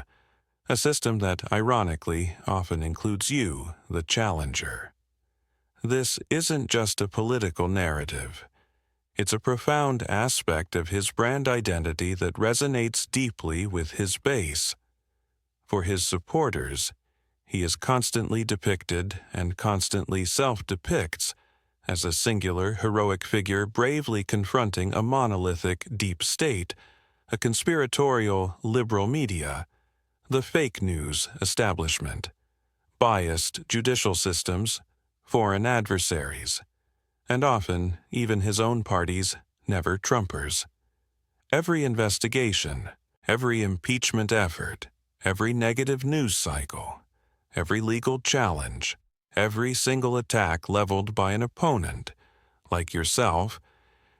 a system that, ironically, often includes you, the challenger. This isn't just a political narrative. It's a profound aspect of his brand identity that resonates deeply with his base. For his supporters, he is constantly depicted and constantly self-depicts as a singular, heroic figure bravely confronting a monolithic deep state, a conspiratorial liberal media, the fake news establishment, biased judicial systems, foreign adversaries, and often even his own party's never-Trumpers. Every investigation, every impeachment effort, every negative news cycle, every legal challenge, every single attack leveled by an opponent, like yourself,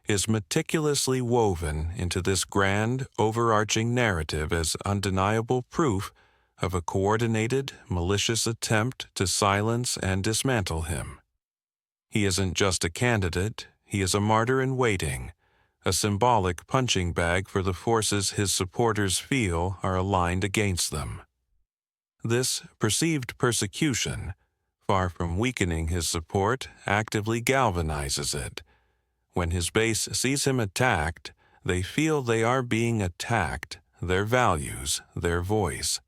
is meticulously woven into this grand, overarching narrative as undeniable proof of a coordinated, malicious attempt to silence and dismantle him. He isn't just a candidate, he is a martyr in waiting, a symbolic punching bag for the forces his supporters feel are aligned against them. This perceived persecution, far from weakening his support, actively galvanizes it. When his base sees him attacked, they feel they are being attacked, their values, their voice.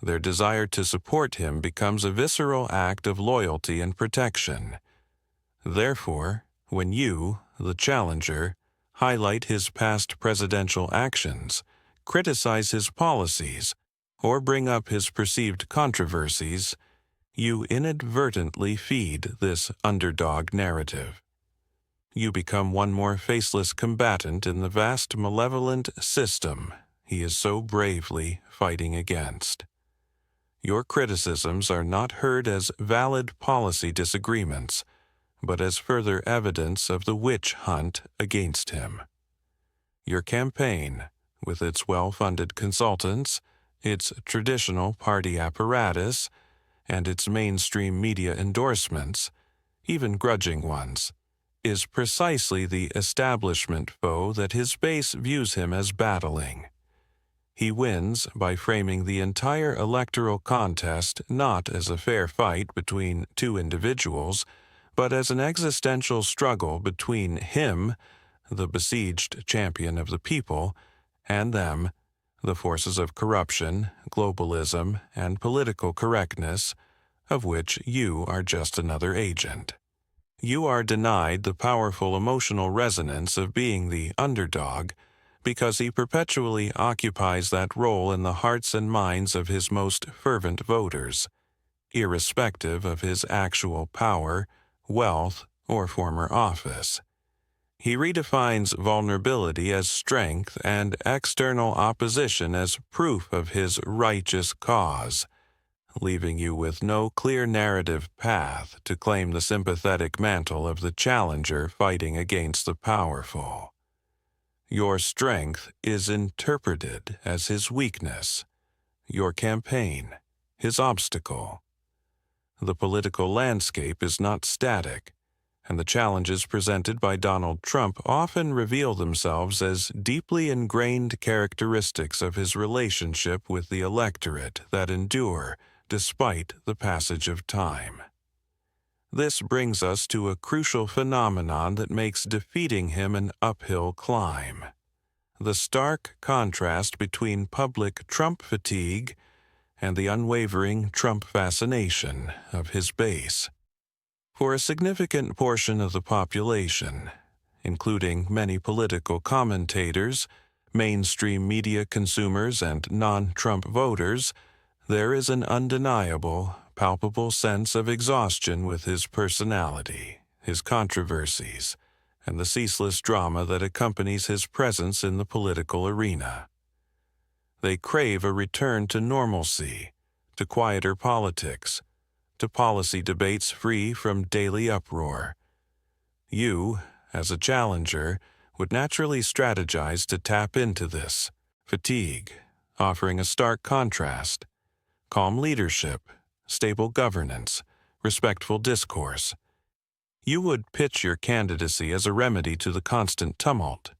Their desire to support him becomes a visceral act of loyalty and protection. Therefore, when you, the challenger, highlight his past presidential actions, criticize his policies, or bring up his perceived controversies, you inadvertently feed this underdog narrative. You become one more faceless combatant in the vast malevolent system he is so bravely fighting against. Your criticisms are not heard as valid policy disagreements, but as further evidence of the witch hunt against him. Your campaign, with its well-funded consultants, its traditional party apparatus, and its mainstream media endorsements, even grudging ones, is precisely the establishment foe that his base views him as battling. He wins by framing the entire electoral contest not as a fair fight between two individuals, but as an existential struggle between him, the besieged champion of the people, and them, the forces of corruption, globalism, and political correctness, of which you are just another agent. You are denied the powerful emotional resonance of being the underdog because he perpetually occupies that role in the hearts and minds of his most fervent voters, irrespective of his actual power, wealth, or former office. He redefines vulnerability as strength and external opposition as proof of his righteous cause, leaving you with no clear narrative path to claim the sympathetic mantle of the challenger fighting against the powerful. Your strength is interpreted as his weakness, your campaign, his obstacle. The political landscape is not static, and the challenges presented by Donald Trump often reveal themselves as deeply ingrained characteristics of his relationship with the electorate that endure despite the passage of time. This brings us to a crucial phenomenon that makes defeating him an uphill climb: the stark contrast between public Trump fatigue and the unwavering Trump fascination of his base. For a significant portion of the population, including many political commentators, mainstream media consumers, and non-Trump voters, There is an undeniable, palpable sense of exhaustion with his personality, his controversies, and the ceaseless drama that accompanies his presence in the political arena. They crave a return to normalcy, to quieter politics, to policy debates free from daily uproar. You, as a challenger, would naturally strategize to tap into this fatigue, offering a stark contrast: calm leadership, stable governance, respectful discourse. You would pitch your candidacy as a remedy to the constant tumult,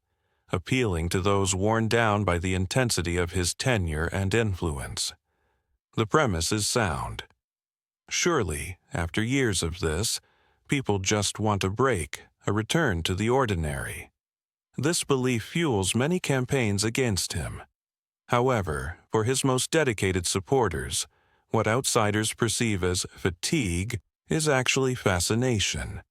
appealing to those worn down by the intensity of his tenure and influence. The premise is sound. Surely, after years of this, people just want a break, a return to the ordinary. This belief fuels many campaigns against him. However, for his most dedicated supporters, what outsiders perceive as fatigue is actually fascination,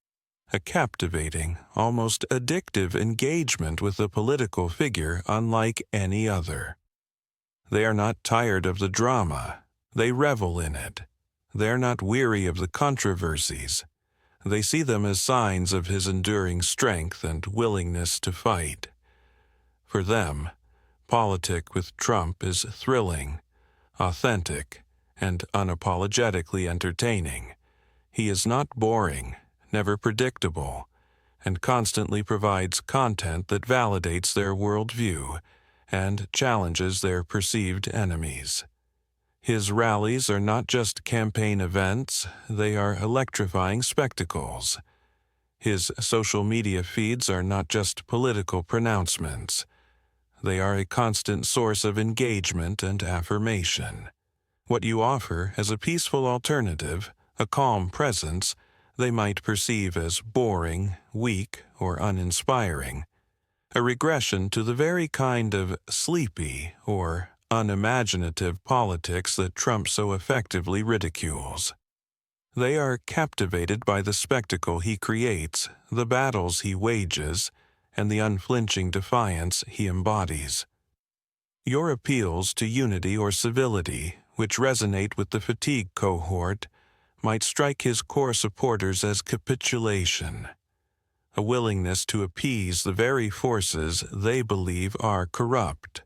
a captivating, almost addictive engagement with a political figure unlike any other. They are not tired of the drama. They revel in it. They are not weary of the controversies. They see them as signs of his enduring strength and willingness to fight. For them, politic with Trump is thrilling, authentic, and unapologetically entertaining. He is not boring, never predictable, and constantly provides content that validates their worldview and challenges their perceived enemies. His rallies are not just campaign events, they are electrifying spectacles. His social media feeds are not just political pronouncements. They are a constant source of engagement and affirmation. What you offer as a peaceful alternative, a calm presence, they might perceive as boring, weak, or uninspiring, a regression to the very kind of sleepy or unimaginative politics that Trump so effectively ridicules. They are captivated by the spectacle he creates, the battles he wages, and the unflinching defiance he embodies. Your appeals to unity or civility, which resonate with the fatigue cohort, might strike his core supporters as capitulation, a willingness to appease the very forces they believe are corrupt.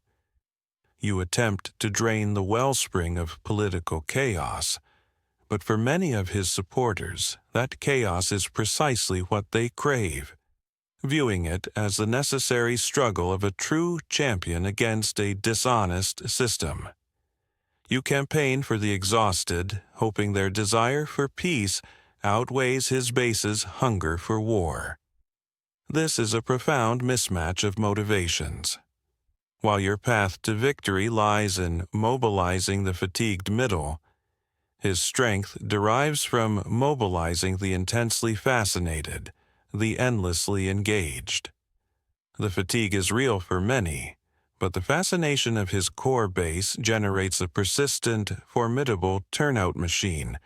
You attempt to drain the wellspring of political chaos, but for many of his supporters, that chaos is precisely what they crave, viewing it as the necessary struggle of a true champion against a dishonest system. You campaign for the exhausted, hoping their desire for peace outweighs his base's hunger for war. This is a profound mismatch of motivations. While your path to victory lies in mobilizing the fatigued middle, his strength derives from mobilizing the intensely fascinated, the endlessly engaged. The fatigue is real for many, but the fascination of his core base generates a persistent, formidable turnout machine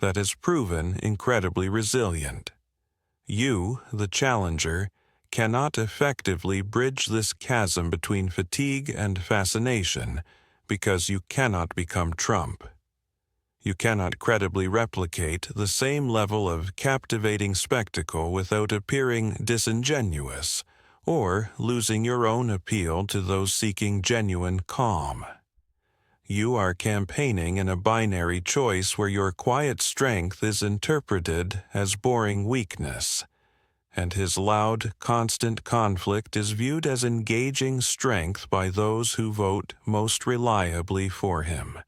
that has proven incredibly resilient. You, the challenger, cannot effectively bridge this chasm between fatigue and fascination because you cannot become Trump. You cannot credibly replicate the same level of captivating spectacle without appearing disingenuous or losing your own appeal to those seeking genuine calm. You are campaigning in a binary choice where your quiet strength is interpreted as boring weakness, and his loud, constant conflict is viewed as engaging strength by those who vote most reliably for him,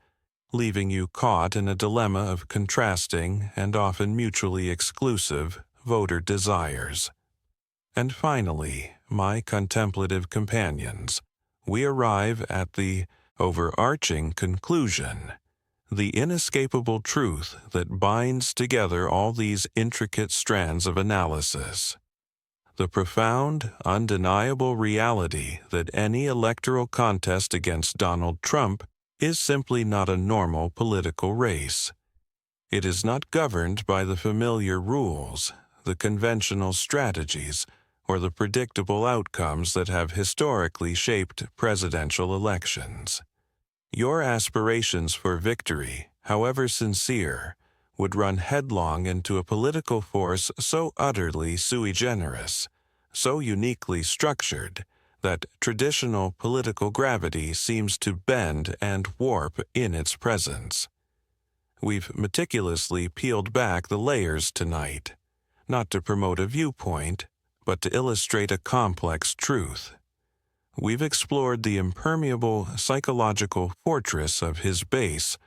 leaving you caught in a dilemma of contrasting and often mutually exclusive voter desires. And finally, my contemplative companions, we arrive at the overarching conclusion, the inescapable truth that binds together all these intricate strands of analysis. The profound, undeniable reality that any electoral contest against Donald Trump is simply not a normal political race. It is not governed by the familiar rules, the conventional strategies, or the predictable outcomes that have historically shaped presidential elections. Your aspirations for victory, however sincere, would run headlong into a political force so utterly sui generis, so uniquely structured, that traditional political gravity seems to bend and warp in its presence. We've meticulously peeled back the layers tonight, not to promote a viewpoint, but to illustrate a complex truth. We've explored the impermeable psychological fortress of his base,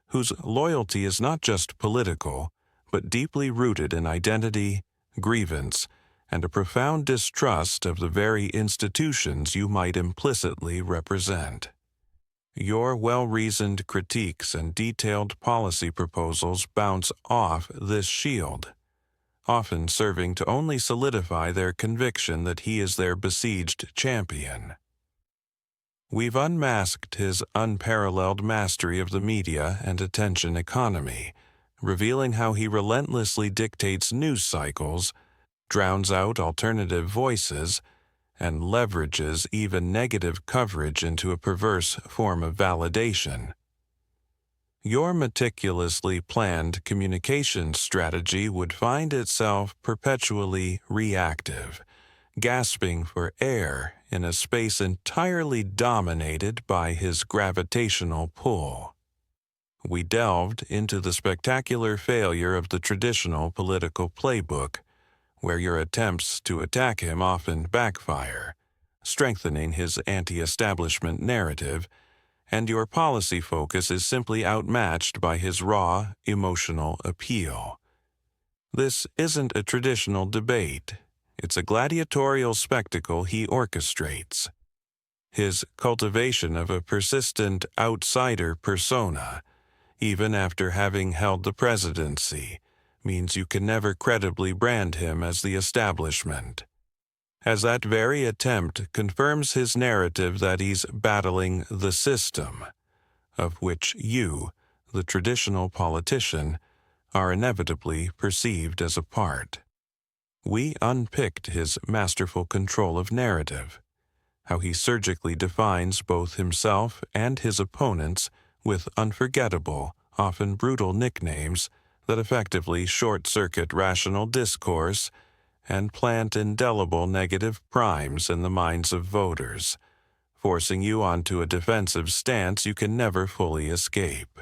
whose loyalty is not just political, but deeply rooted in identity, grievance, and a profound distrust of the very institutions you might implicitly represent. Your well-reasoned critiques and detailed policy proposals bounce off this shield, often serving to only solidify their conviction that he is their besieged champion. We've unmasked his unparalleled mastery of the media and attention economy, revealing how he relentlessly dictates news cycles, drowns out alternative voices, and leverages even negative coverage into a perverse form of validation. Your meticulously planned communication strategy would find itself perpetually reactive, gasping for air in a space entirely dominated by his gravitational pull. We delved into the spectacular failure of the traditional political playbook, where your attempts to attack him often backfire, strengthening his anti-establishment narrative, and your policy focus is simply outmatched by his raw, emotional appeal. This isn't a traditional debate. It's a gladiatorial spectacle he orchestrates. His cultivation of a persistent outsider persona, even after having held the presidency, means you can never credibly brand him as the establishment, as that very attempt confirms his narrative that he's battling the system, of which you, the traditional politician, are inevitably perceived as a part. We unpicked his masterful control of narrative, how he surgically defines both himself and his opponents with unforgettable, often brutal nicknames that effectively short-circuit rational discourse and plant indelible negative primes in the minds of voters, forcing you onto a defensive stance you can never fully escape.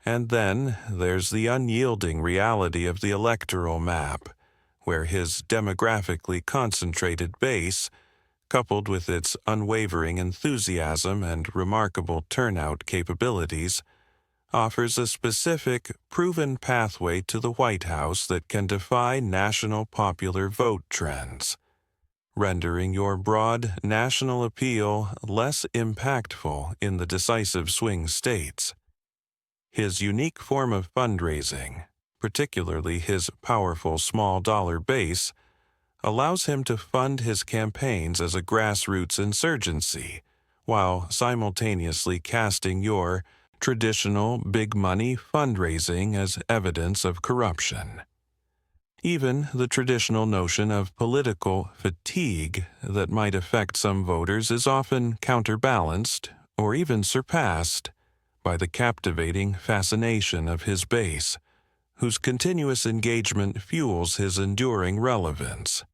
And then there's the unyielding reality of the electoral map, where his demographically concentrated base, coupled with its unwavering enthusiasm and remarkable turnout capabilities, offers a specific, proven pathway to the White House that can defy national popular vote trends, rendering your broad national appeal less impactful in the decisive swing states. His unique form of fundraising, particularly his powerful small-dollar base, allows him to fund his campaigns as a grassroots insurgency, while simultaneously casting your traditional big-money fundraising as evidence of corruption. Even the traditional notion of political fatigue that might affect some voters is often counterbalanced, or even surpassed, by the captivating fascination of his base, whose continuous engagement fuels his enduring relevance.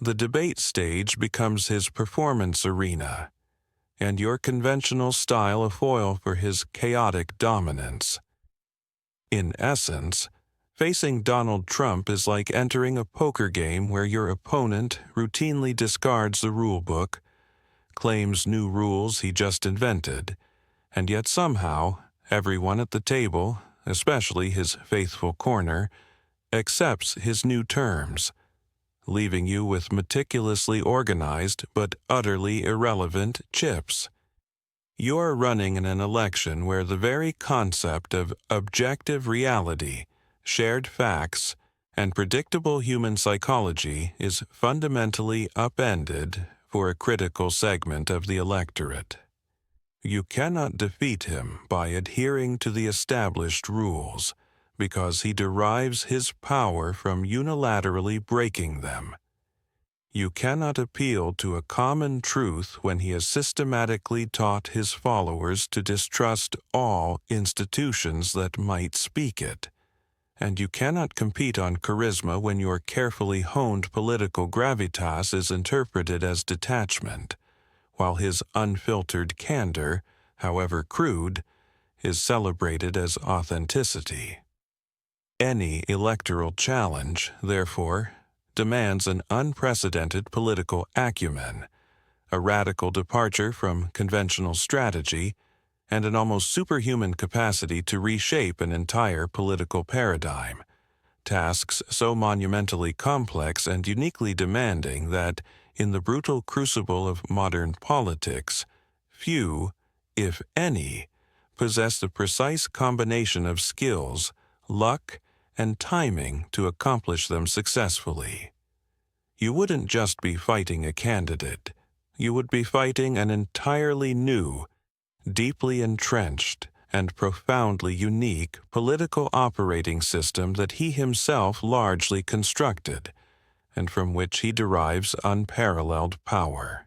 The debate stage becomes his performance arena, and your conventional style a foil for his chaotic dominance. In essence, facing Donald Trump is like entering a poker game where your opponent routinely discards the rulebook, claims new rules he just invented, and yet somehow everyone at the table, especially his faithful corner, accepts his new terms, leaving you with meticulously organized but utterly irrelevant chips. You're running in an election where the very concept of objective reality, shared facts, and predictable human psychology is fundamentally upended for a critical segment of the electorate. You cannot defeat him by adhering to the established rules, because he derives his power from unilaterally breaking them. You cannot appeal to a common truth when he has systematically taught his followers to distrust all institutions that might speak it. And you cannot compete on charisma when your carefully honed political gravitas is interpreted as detachment, while his unfiltered candor, however crude, is celebrated as authenticity. Any electoral challenge, therefore, demands an unprecedented political acumen, a radical departure from conventional strategy, and an almost superhuman capacity to reshape an entire political paradigm, tasks so monumentally complex and uniquely demanding that, in the brutal crucible of modern politics, few, if any, possess the precise combination of skills, luck, and timing to accomplish them successfully. You wouldn't just be fighting a candidate. You would be fighting an entirely new, deeply entrenched, and profoundly unique political operating system that he himself largely constructed, and from which he derives unparalleled power.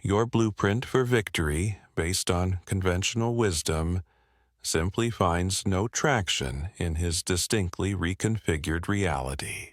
Your blueprint for victory, based on conventional wisdom, simply finds no traction in his distinctly reconfigured reality.